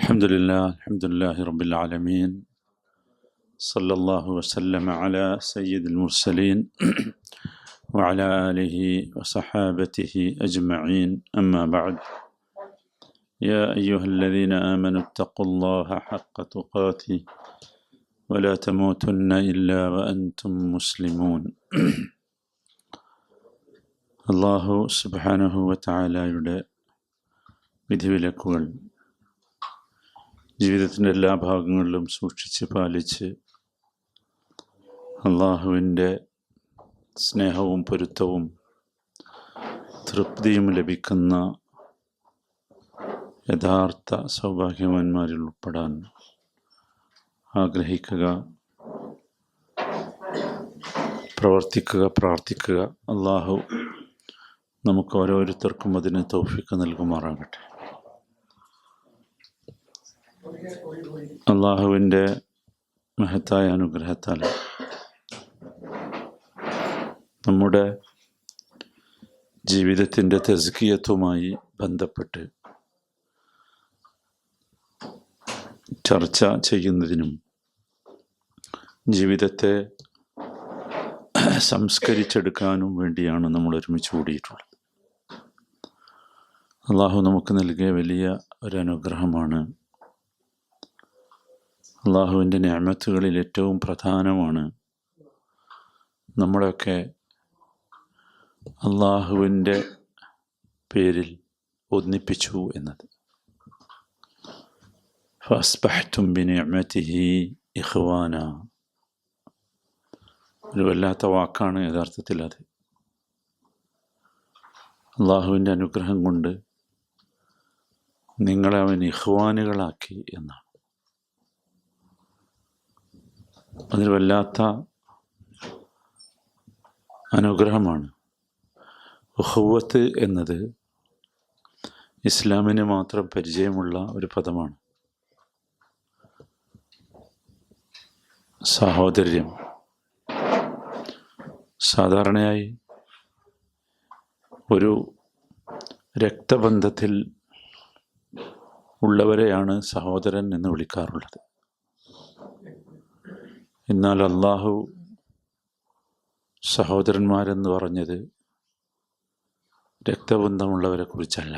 الحمد لله رب العالمين. صلى الله وسلم على سيد المرسلين وعلى آله وصحابته أجمعين، أما بعد. يا أيها الذين آمنوا اتقوا الله حق تقاته ولا تموتن إلا وأنتم مسلمون. അല്ലാഹു സുബ്ഹാനഹു വ തആലയുടെ വിധിവിലക്കുകൾ ജീവിതത്തിൻ്റെ എല്ലാ ഭാഗങ്ങളിലും സൂക്ഷിച്ച് പാലിച്ച് അള്ളാഹുവിൻ്റെ സ്നേഹവും പൊരുത്തവും തൃപ്തിയും ലഭിക്കുന്ന യഥാർത്ഥ സൗഭാഗ്യവാന്മാരിൽ ഉൾപ്പെടാൻ ആഗ്രഹിക്കുക, പ്രവർത്തിക്കുക, പ്രാർത്ഥിക്കുക. അള്ളാഹു നമുക്ക് ഓരോരുത്തർക്കും അതിന് തൗഫീഖ് നൽകുമാറാകട്ടെ. അള്ളാഹുവിൻ്റെ മഹത്തായ അനുഗ്രഹത്താൽ നമ്മുടെ ജീവിതത്തിൻ്റെ തസ്കിയത്തുമായി ബന്ധപ്പെട്ട് ചർച്ച ചെയ്യുന്നതിനും ജീവിതത്തെ സംസ്കരിച്ചെടുക്കാനും വേണ്ടിയാണ് നമ്മൾ ഒരുമിച്ച് കൂടിയിട്ടുള്ളത്. അള്ളാഹു നമുക്ക് നൽകിയ വലിയ ഒരു അനുഗ്രഹമാണ്. അള്ളാഹുവിൻ്റെ നിഅമത്തുകളിൽ ഏറ്റവും പ്രധാനമാണ് നമ്മളൊക്കെ അള്ളാഹുവിൻ്റെ പേരിൽ ഒന്നിപ്പിച്ചു എന്നത്. ഫഅസ്ബഹ്തും ബിനിഅമതിഹി ഇഖ്വാന. ഒരു വല്ലാത്ത വാക്കാണ് യഥാർത്ഥത്തിൽ അത്. അള്ളാഹുവിൻ്റെ അനുഗ്രഹം കൊണ്ട് നിങ്ങളെ അവൻ ഇഖ്വാനുകളാക്കി എന്നാണ്. അതൊരു വല്ലാത്ത അനുഗ്രഹമാണ്. ഉഖുവത്ത് എന്നത് ഇസ്ലാമിന് മാത്രം പരിചയമുള്ള ഒരു പദമാണ്. സഹോദര്യം. സാധാരണയായി ഒരു രക്തബന്ധത്തിൽ ഉള്ളവരെയാണ് സഹോദരൻ എന്ന് വിളിക്കാറുള്ളത്. എന്നാൽ അള്ളാഹു സഹോദരന്മാരെന്ന് പറഞ്ഞത് രക്തബന്ധമുള്ളവരെ കുറിച്ചല്ല.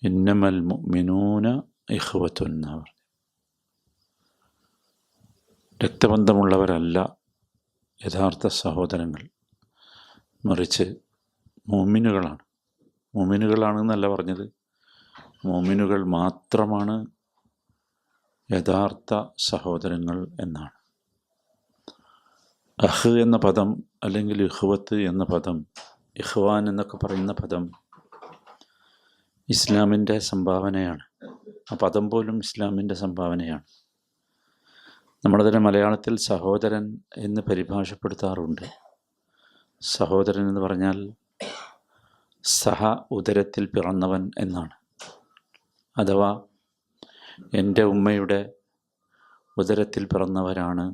ഇന്നമൽ മുഅ്മിനൂന ഇഖ്വത്തുൻ എന്നാണ് പറഞ്ഞത്. രക്തബന്ധമുള്ളവരല്ല യഥാർത്ഥ സഹോദരങ്ങൾ, മറിച്ച് മുഅ്മിനുകളാണ്. മുഅ്മിനുകളാണെന്നല്ല പറഞ്ഞത്, മുഅ്മിനുകൾ മാത്രമാണ് യഥാർത്ഥ സഹോദരങ്ങൾ എന്നാണ്. അഹ് എന്ന പദം, അല്ലെങ്കിൽ ഇഖ്വത്ത് എന്ന പദം, ഇഖ്വാൻ എന്നൊക്കെ പറയുന്ന പദം ഇസ്ലാമിൻ്റെ സംഭാവനയാണ്. ആ പദം പോലും ഇസ്ലാമിൻ്റെ സംഭാവനയാണ്. നമ്മുടെ തന്നെ മലയാളത്തിൽ സഹോദരൻ എന്ന് പരിഭാഷപ്പെടുത്താറുണ്ട്. സഹോദരൻ എന്ന് പറഞ്ഞാൽ സഹ ഉദരത്തിൽ പിറന്നവൻ എന്നാണ്. അഥവാ എൻ്റെ ഉമ്മയുടെ ഉദരത്തിൽ പിറന്നവരാണ്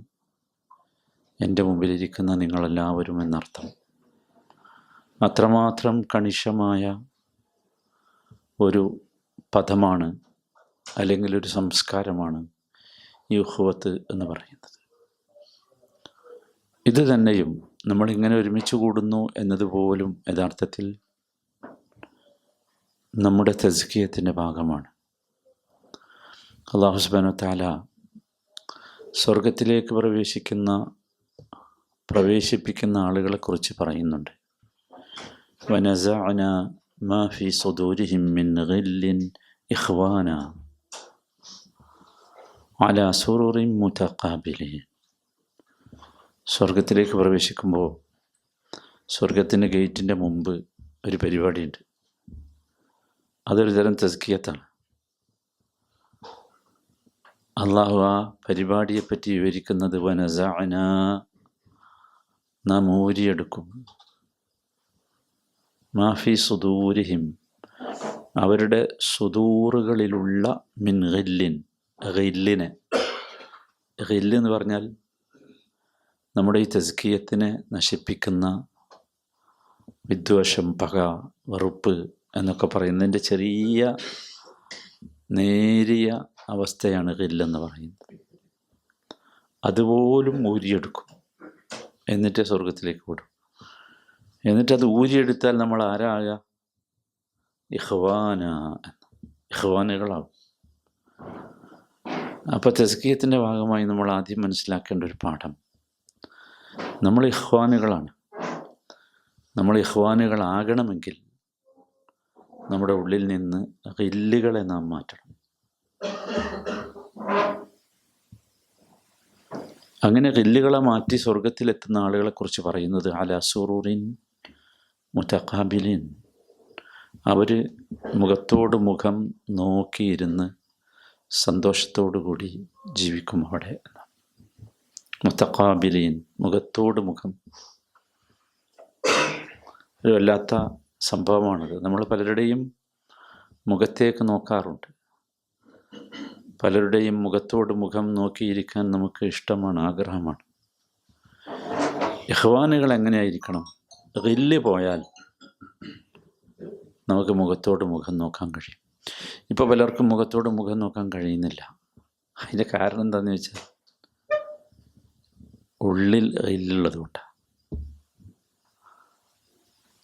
എൻ്റെ മുമ്പിലിരിക്കുന്ന നിങ്ങളെല്ലാവരും എന്നർത്ഥം. അത്രമാത്രം കണിശമായ ഒരു പദമാണ്, അല്ലെങ്കിൽ ഒരു സംസ്കാരമാണ് ഈ ഉഖുവത്ത് എന്ന് പറയുന്നത്. ഇത് തന്നെയും നമ്മളിങ്ങനെ ഒരുമിച്ച് കൂടുന്നു എന്നതുപോലും യഥാർത്ഥത്തിൽ നമ്മുടെ തസ്കിയത്തിൻ്റെ ഭാഗമാണ്. അല്ലാഹു സുബ്ഹാനഹു വ തആല സ്വർഗത്തിലേക്ക് പ്രവേശിപ്പിക്കുന്ന ആളുകളെക്കുറിച്ച് പറയുന്നുണ്ട്. വനസഅനാ മാ ഫീ സുദൂരിഹിം മിൻ ഗില്ലിൻ ഇഖ്വാന അലാ സുറുറിൻ മുതഖാബിലീൻ. സ്വർഗത്തിലേക്ക് പ്രവേശിക്കുമ്പോൾ സ്വർഗത്തിൻ്റെ ഗേറ്റിൻ്റെ മുമ്പ് ഒരു പരിപാടിയുണ്ട്. അതൊരു തരം തസ്കിയത്താണ്. അള്ളാഹു ആ പരിപാടിയെപ്പറ്റി വിവരിക്കുന്നത് വനസഅനാ, നാം ഊരിയെടുക്കും, മാഫി സുദൂരിഹിം, അവരുടെ സുദൂറുകളിലുള്ള മിൻ ഗില്ലിൻ. ഗില്ലിനെ, ഗില്ല് എന്ന് പറഞ്ഞാൽ നമ്മുടെ ഈ തസ്കിയത്തിനെ നശിപ്പിക്കുന്ന വിദ്വേഷം, പക, വെറുപ്പ് എന്നൊക്കെ പറയുന്നതിൻ്റെ ചെറിയ നേരിയ അവസ്ഥയാണ് ഖില്ലെന്ന് പറയുന്നത്. അതുപോലും ഊരിയെടുക്കും, എന്നിട്ട് സ്വർഗത്തിലേക്ക് വിടും. എന്നിട്ടത് ഊരിയെടുത്താൽ നമ്മൾ ആരാകുക? ഇഖ്വാനുകളാവും. അപ്പോൾ തസ്കിയത്തിൻ്റെ ഭാഗമായി നമ്മൾ ആദ്യം മനസ്സിലാക്കേണ്ട ഒരു പാഠം, നമ്മൾ ഇഖ്വാനുകളാണ്. നമ്മൾ ഇഖ്വാനുകളാകണമെങ്കിൽ നമ്മുടെ ഉള്ളിൽ നിന്ന് ഖില്ലുകളെ നാം മാറ്റണം. അങ്ങനെ ഖില്ലുകളെ മാറ്റി സ്വർഗത്തിലെത്തുന്ന ആളുകളെക്കുറിച്ച് പറയുന്നത് അലാ സുറൂറിൻ മുതഖാബിലിൻ, അവർ മുഖത്തോട് മുഖം നോക്കിയിരുന്ന് സന്തോഷത്തോടു കൂടി ജീവിക്കും അവിടെ. മുതഖാബിലിൻ, മുഖത്തോട് മുഖം. ഒരു വല്ലാത്ത സംഭവമാണത്. നമ്മൾ പലരുടെയും മുഖത്തേക്ക് നോക്കാറുണ്ട്. പലരുടെയും മുഖത്തോട് മുഖം നോക്കിയിരിക്കാൻ നമുക്ക് ഇഷ്ടമാണ്, ആഗ്രഹമാണ്. ഇഖ്വാനുകൾ എങ്ങനെയായിരിക്കണം? ഖില്ല് പോയാൽ നമുക്ക് മുഖത്തോട് മുഖം നോക്കാൻ കഴിയും. ഇപ്പോൾ പലർക്കും മുഖത്തോട് മുഖം നോക്കാൻ കഴിയുന്നില്ല. അതിൻ്റെ കാരണം എന്താണെന്ന് വെച്ചാൽ ഉള്ളിൽ ഖില്ലുള്ളത് കൊണ്ടാണ്.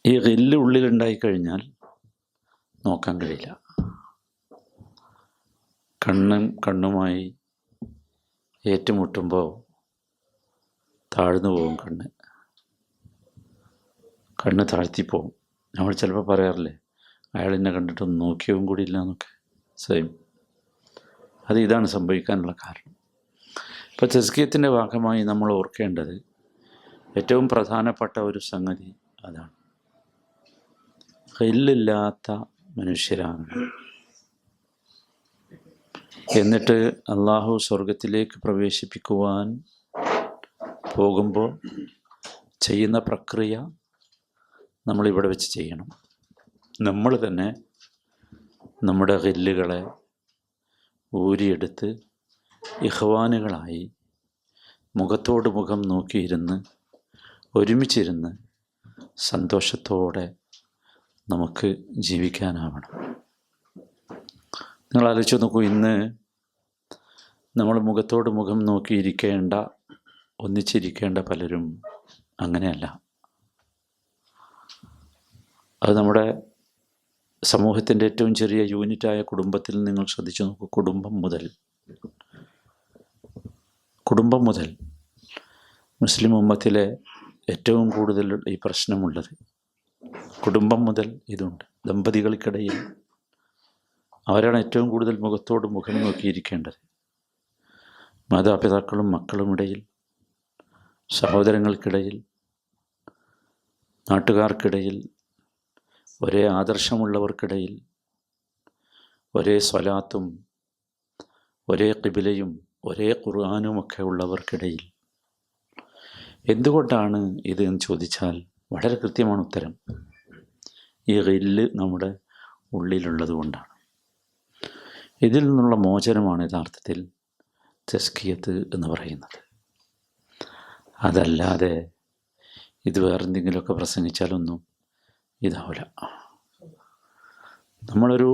ഈ ഖില്ല് ഉള്ളിലുണ്ടായിക്കഴിഞ്ഞാൽ നോക്കാൻ കഴിയില്ല. കണ്ണുമായി ഏറ്റുമുട്ടുമ്പോൾ താഴ്ന്നു പോകും. കണ്ണ് താഴ്ത്തിപ്പോവും. നമ്മൾ ചിലപ്പോൾ പറയാറില്ലേ, അയാളെന്നെ കണ്ടിട്ടൊന്നും നോക്കിയവും കൂടി ഇല്ല എന്നൊക്കെ. സെയിം. ഇതാണ് സംഭവിക്കാനുള്ള കാരണം. ഇപ്പോൾ തസ്കിയത്തിൻ്റെ ഭാഗമായി നമ്മൾ ഓർക്കേണ്ടത് ഏറ്റവും പ്രധാനപ്പെട്ട ഒരു സംഗതി അതാണ്. ഖില്ലില്ലാത്ത മനുഷ്യരാകണം. എന്നിട്ട് അള്ളാഹു സ്വർഗത്തിലേക്ക് പ്രവേശിപ്പിക്കുവാൻ പോകുമ്പോൾ ചെയ്യുന്ന പ്രക്രിയ നമ്മളിവിടെ വെച്ച് ചെയ്യണം. നമ്മൾ തന്നെ നമ്മുടെ ഖില്ലുകളെ ഊരിയെടുത്ത് ഇഖ്വാനുകളായി മുഖത്തോട് മുഖം നോക്കിയിരുന്ന് ഒരുമിച്ചിരുന്ന് സന്തോഷത്തോടെ നമുക്ക് ജീവിക്കാനാവണം. നിങ്ങൾ ആലോചിച്ച് നോക്കൂ, ഇന്ന് നമ്മൾ മുഖത്തോട് മുഖം നോക്കിയിരിക്കേണ്ട, ഒന്നിച്ചിരിക്കേണ്ട പലരും അങ്ങനെയല്ല. അത് നമ്മുടെ സമൂഹത്തിൻ്റെ ഏറ്റവും ചെറിയ യൂണിറ്റായ കുടുംബത്തിൽ നിങ്ങൾ ശ്രദ്ധിച്ചു നോക്കൂ. കുടുംബം മുതൽ മുസ്ലിം ഉമ്മത്തിലെ ഏറ്റവും കൂടുതൽ ഈ പ്രശ്നമുള്ളത് കുടുംബം മുതൽ ഇതുണ്ട്. ദമ്പതികൾക്കിടയിൽ അവരാണ് ഏറ്റവും കൂടുതൽ മുഖത്തോട് മുഖം നോക്കിയിരിക്കേണ്ടത്. മാതാപിതാക്കളും മക്കളും ഇടയിൽ, സഹോദരങ്ങൾക്കിടയിൽ, നാട്ടുകാർക്കിടയിൽ, ഒരേ ആദർശമുള്ളവർക്കിടയിൽ, ഒരേ സ്വലാത്തും ഒരേ ഖിബിലയും ഒരേ ഖുർആനുമൊക്കെ ഉള്ളവർക്കിടയിൽ. എന്തുകൊണ്ടാണ് ഇത് എന്ന് ചോദിച്ചാൽ വളരെ കൃത്യമാണ് ഉത്തരം. ഈ ഖില്ല് നമ്മുടെ ഉള്ളിലുള്ളത് കൊണ്ടാണ്. ഇതിൽ നിന്നുള്ള മോചനമാണ് യഥാർത്ഥത്തിൽ തസ്കിയത്ത് എന്ന് പറയുന്നത്. അതല്ലാതെ ഇത് വേറെന്തെങ്കിലുമൊക്കെ പ്രസംഗിച്ചാലൊന്നും ഇതാവില്ല. നമ്മളൊരു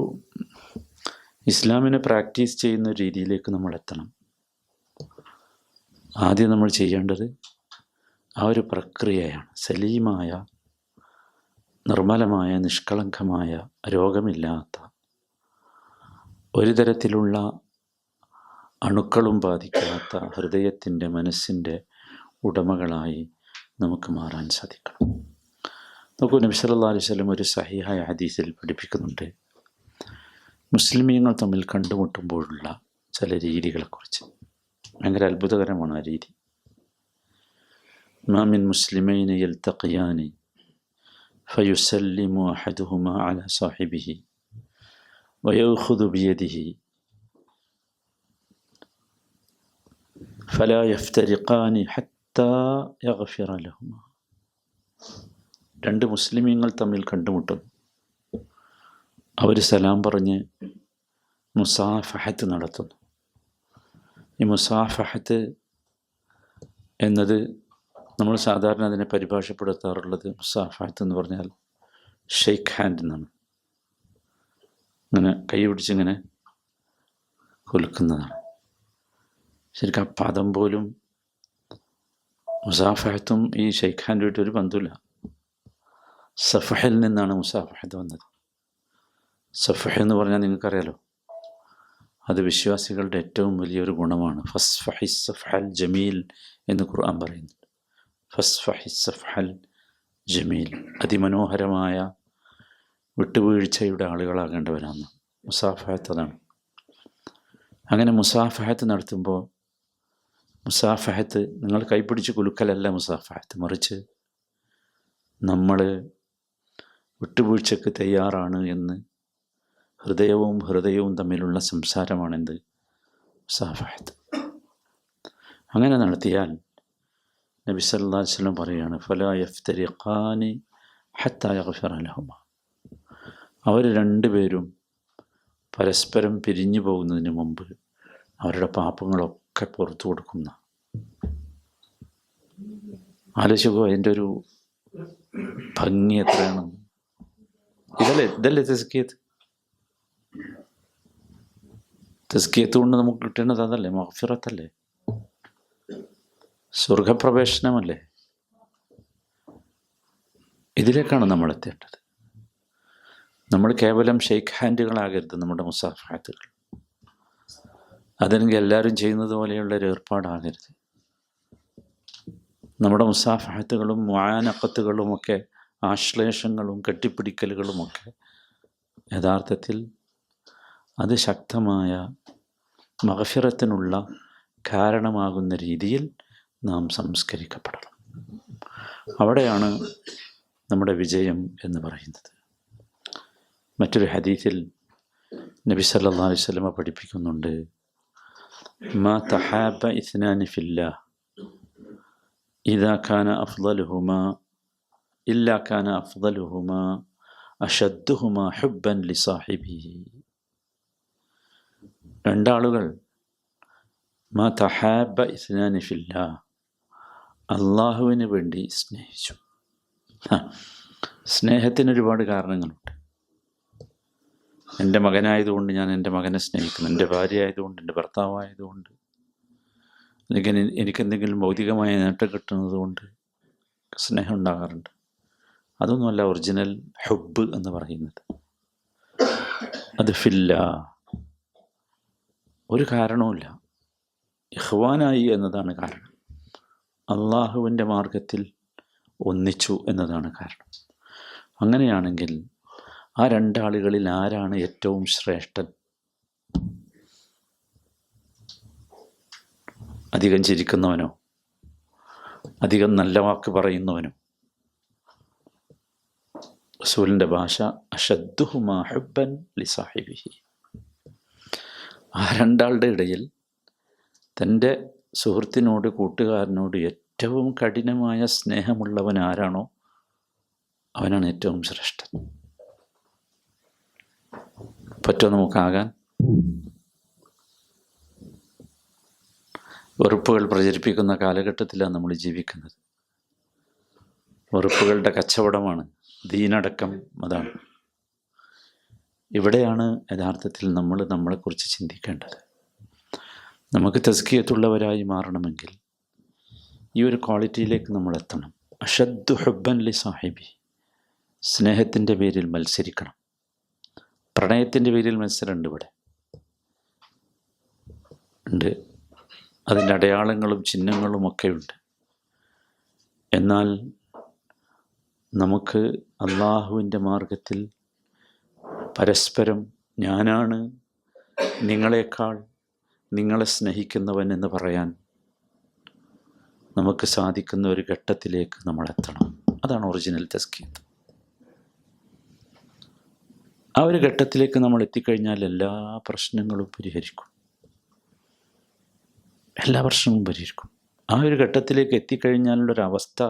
ഇസ്ലാമിനെ പ്രാക്ടീസ് ചെയ്യുന്ന രീതിയിലേക്ക് നമ്മൾ എത്തണം. ആദ്യം നമ്മൾ ചെയ്യേണ്ടത് ആ ഒരു പ്രക്രിയയാണ്. സലീമായ, നിർമ്മലമായ, നിഷ്കളങ്കമായ, രോഗമില്ലാത്ത, ഒരു തരത്തിലുള്ള അണുക്കളും ബാധിക്കാത്ത ഹൃദയത്തിൻ്റെ, മനസ്സിൻ്റെ ഉടമകളായി നമുക്ക് മാറാൻ സാധിക്കണം. നോക്കൂ, നബി സല്ലല്ലാഹു അലൈഹി വസല്ലം ഒരു സഹീഹായ ഹദീസിൽ പഠിപ്പിക്കുന്നുണ്ട് മുസ്ലിമീങ്ങൾ തമ്മിൽ കണ്ടുമുട്ടുമ്പോഴുള്ള ചില രീതികളെക്കുറിച്ച്. ഭയങ്കര അത്ഭുതകരമാണ് ആ രീതി. മാ മിൻ മുസ്ലിമൈനി യൽതഖിയാനി ഫയുസല്ലിമു അഹദുഹുമാ അലാ സാഹിബിഹി വയഖുദു ബിയദിഹി ഫലാ യഫ്തരിഖാനി ഹത്താ യഗ്ഫിറ ലഹുമാ. രണ്ട് മുസ്ലിമീങ്ങൾ തമ്മിൽ കണ്ടുമുട്ടുന്നു. അവർ സലാം പറഞ്ഞ് മുസാഫഹത്ത് നടത്തുന്നു. ഈ മുസാഫഹത്ത് എന്നത് നമ്മൾ സാധാരണ അതിനെ പരിഭാഷപ്പെടുത്താറുള്ളത്, മുസാഫഹത്ത് എന്ന് പറഞ്ഞാൽ ഷെയ്ക്ക് ഹാൻഡ് എന്നാണ്. ഇങ്ങനെ കൈ പിടിച്ചിങ്ങനെ കുലുക്കുന്നതാണ്. ശരിക്കും ആ പദം പോലും മുസാഫഹത്തും ഈ ഷെയ്ഖ് ഹാൻഡുമായിട്ട് ഒരു ബന്ധമില്ല. സഫഹിൽ നിന്നാണ് മുസാഫഹത്ത് വന്നത്. സഫഹ് എന്ന് പറഞ്ഞാൽ നിങ്ങൾക്കറിയാലോ, അത് വിശ്വാസികളുടെ ഏറ്റവും വലിയൊരു ഗുണമാണ്. ഫസ്ഫഹി സഫഹൽ ജമീൽ എന്ന് ഖുർആൻ പറയുന്നുണ്ട്. ഫസ്ഫഹി സഫഹൽ ജമീൽ, അതിമനോഹരമായ വിട്ടുവീഴ്ചയുടെ ആളുകളാകേണ്ടവരാണ്. മുസാഫഹത്ത് അതാണ്. അങ്ങനെ മുസാഫഹത്ത് നടത്തുമ്പോൾ മുസാഫഹത്ത് നിങ്ങൾ കൈപ്പിടിച്ച് കുലുക്കലല്ല മുസാഫഹത്ത്, മറിച്ച് നമ്മൾ വിട്ടുവീഴ്ചയ്ക്ക് തയ്യാറാണ് എന്ന് ഹൃദയവും തമ്മിലുള്ള സംസാരമാണെന്ത് മുസാഫഹത്ത്. അങ്ങനെ നടത്തിയാൽ നബി സല്ലല്ലാഹു അലൈഹി വസല്ലം പറയുകയാണ്, ഫലാ യഫ്തരിഖാനി ഹത്താ യഗ്ഫിറ ലഹുമാ, അവർ രണ്ടുപേരും പരസ്പരം പിരിഞ്ഞു പോകുന്നതിന് മുമ്പ് അവരുടെ പാപങ്ങളൊക്കെ പുറത്തു കൊടുക്കുന്ന. ആലോചിക്കോ അതിൻ്റെ ഒരു ഭംഗി എത്രയാണ്. ഇതല്ലേ തസ്കിയത്ത്. തസ്കിയത്ത് കൊണ്ട് നമുക്ക് കിട്ടേണ്ടത് അതല്ലേ, മഗ്ഫിറത്തല്ലേ, സ്വർഗപ്രവേശനമല്ലേ. ഇതിലേക്കാണ് നമ്മൾ എത്തേണ്ടത്. നമ്മൾ കേവലം ഷെയ്ഖ് ഹാൻഡുകളാകരുത് നമ്മുടെ മുസാഫഹത്തുകൾ. അതെങ്കിൽ എല്ലാവരും ചെയ്യുന്നത് പോലെയുള്ളൊരു ഏർപ്പാടാകരുത്. നമ്മുടെ മുസാഫഹത്തുകളും മുആനഖത്തുകളുമൊക്കെ ആശ്ലേഷങ്ങളും കെട്ടിപ്പിടിക്കലുകളുമൊക്കെ യഥാർത്ഥത്തിൽ അത് ശക്തമായ മഗ്ഫിറത്തിനുള്ള കാരണമാകുന്ന രീതിയിൽ നാം സംസ്കരിക്കപ്പെടണം. അവിടെയാണ് നമ്മുടെ വിജയം എന്ന് പറയുന്നത്. മറ്റൊരു ഹദീസിൽ നബി സല്ലല്ലാഹു അലൈഹി വസല്ലം പഠിപ്പിക്കുന്നുണ്ട്, മാ തഹാബ ഇസ്നാനി ഫില്ലാഹ് ഇദാ കാന അഫ്ളലുഹുമാ ഇല്ലാ കാന അഫ്ളലുഹുമാ അശദ്ദുഹുമാ ഹുബ്ബൻ ലിസാഹിബിഹി. രണ്ടാളുകൾ മാ തഹാബ ഇസ്നാനി ഫില്ലാഹ്, അള്ളാഹുവിന് വേണ്ടി സ്നേഹിച്ചു. സ്നേഹത്തിന് ഒരുപാട് കാരണങ്ങളുണ്ട്. എൻ്റെ മകനായതുകൊണ്ട് ഞാൻ എൻ്റെ മകനെ സ്നേഹിക്കുന്നു, എൻ്റെ ഭാര്യ ആയതുകൊണ്ട്, എൻ്റെ ഭർത്താവായതുകൊണ്ട്, അല്ലെങ്കിൽ എനിക്കെന്തെങ്കിലും ഭൗതികമായ നേട്ടം കിട്ടുന്നത് കൊണ്ട് സ്നേഹം ഉണ്ടാകാറുണ്ട്. അതൊന്നുമല്ല ഒറിജിനൽ ഹുബ്ബ് എന്ന് പറയുന്നത്. അത് ഫില്ലാ, ഒരു കാരണവുമില്ല, ഇഖ്വാനായി എന്നതാണ് കാരണം. അള്ളാഹുവിൻ്റെ മാർഗത്തിൽ ഒന്നിച്ചു എന്നതാണ് കാരണം. അങ്ങനെയാണെങ്കിൽ ആ രണ്ടാളുകളിൽ ആരാണ് ഏറ്റവും ശ്രേഷ്ഠൻ? അധികം ചിരിക്കുന്നവനോ അധികം നല്ല വാക്ക് പറയുന്നവനോ? റസൂലിൻ്റെ ഭാഷ അശദ്ദുഹുമാ ഹുബ്ബൻ ലിസാഹിബിഹി. ആ രണ്ടാളുടെ ഇടയിൽ തൻ്റെ സുഹൃത്തിനോട്, കൂട്ടുകാരനോട് ഏറ്റവും കഠിനമായ സ്നേഹമുള്ളവൻ ആരാണോ അവനാണ് ഏറ്റവും ശ്രേഷ്ഠൻ. പറ്റുമോ നമുക്കാകാൻ? വെറുപ്പുകൾ പ്രചരിപ്പിക്കുന്ന കാലഘട്ടത്തിലാണ് നമ്മൾ ജീവിക്കുന്നത്. വെറുപ്പുകളുടെ കച്ചവടമാണ് ദീനടക്കം. അതാണ് ഇവിടെയാണ് യഥാർത്ഥത്തിൽ നമ്മൾ നമ്മളെക്കുറിച്ച് ചിന്തിക്കേണ്ടത്. നമുക്ക് തസ്കിയത്തുള്ളവരായി മാറണമെങ്കിൽ ഈ ഒരു ക്വാളിറ്റിയിലേക്ക് നമ്മൾ എത്തണം. അഷദ്ദു ഹുബ്ബൻ ലി സാഹിബി, സ്നേഹത്തിൻ്റെ പേരിൽ മത്സരിക്കണം. പ്രണയത്തിൻ്റെ പേരിൽ മത്സരമുണ്ട്, ഇവിടെ ഉണ്ട്, അതിൻ്റെ അടയാളങ്ങളും ചിഹ്നങ്ങളുമൊക്കെ ഉണ്ട്. എന്നാൽ നമുക്ക് അള്ളാഹുവിൻ്റെ മാർഗത്തിൽ പരസ്പരം ഞാനാണ് നിങ്ങളെക്കാൾ നിങ്ങളെ സ്നേഹിക്കുന്നവൻ എന്ന് പറയാൻ നമുക്ക് സാധിക്കുന്ന ഒരു ഘട്ടത്തിലേക്ക് നമ്മൾ എത്തണം. അതാണ് ഒറിജിനൽ തസ്കിയത്ത്. ആ ഒരു ഘട്ടത്തിലേക്ക് നമ്മൾ എത്തിക്കഴിഞ്ഞാൽ എല്ലാ പ്രശ്നങ്ങളും പരിഹരിക്കും. എല്ലാ പ്രശ്നവും പരിഹരിക്കും. ആ ഒരു ഘട്ടത്തിലേക്ക് എത്തിക്കഴിഞ്ഞാലുള്ളൊരവസ്ഥ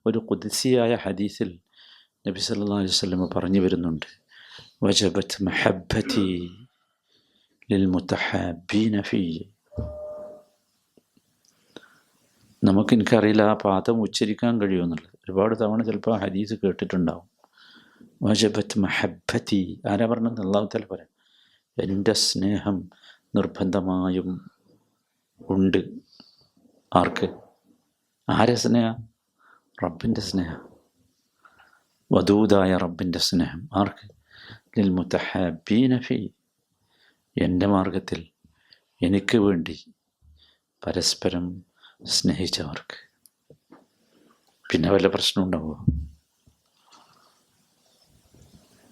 ഒരു ഖുദ്സിയായ ഹദീസിൽ നബി സല്ലല്ലാഹു അലൈഹി വസല്ലം പറഞ്ഞു വരുന്നുണ്ട്. വജബത് മഹബ്ബതി ലിൽ മുതഹാബീന ഫീ. എനിക്കറിയില്ല ആ പാദം ഉച്ചരിക്കാൻ കഴിയുമെന്നുള്ളത്. ഒരുപാട് തവണ ചിലപ്പോൾ ആ ഹദീസ് കേട്ടിട്ടുണ്ടാവും. വജബത് മഹബ്ബതി, ആരാ പറഞ്ഞത്? അല്ലാഹു തആല പറയാം, എൻ്റെ സ്നേഹം നിർബന്ധമായും ഉണ്ട്. ആർക്ക്? ആരെ സ്നേഹ? റബ്ബിൻ്റെ സ്നേഹം, വദൂദായ റബ്ബിൻ്റെ സ്നേഹം. ആർക്ക്? ലിൽ മുതഹബ്ബീന ഫീ, എൻ്റെ മാർഗത്തിൽ എനിക്ക് വേണ്ടി പരസ്പരം സ്നേഹിച്ചവർക്ക്. പിന്നെ വല്ല പ്രശ്നം ഉണ്ടാവുമോ?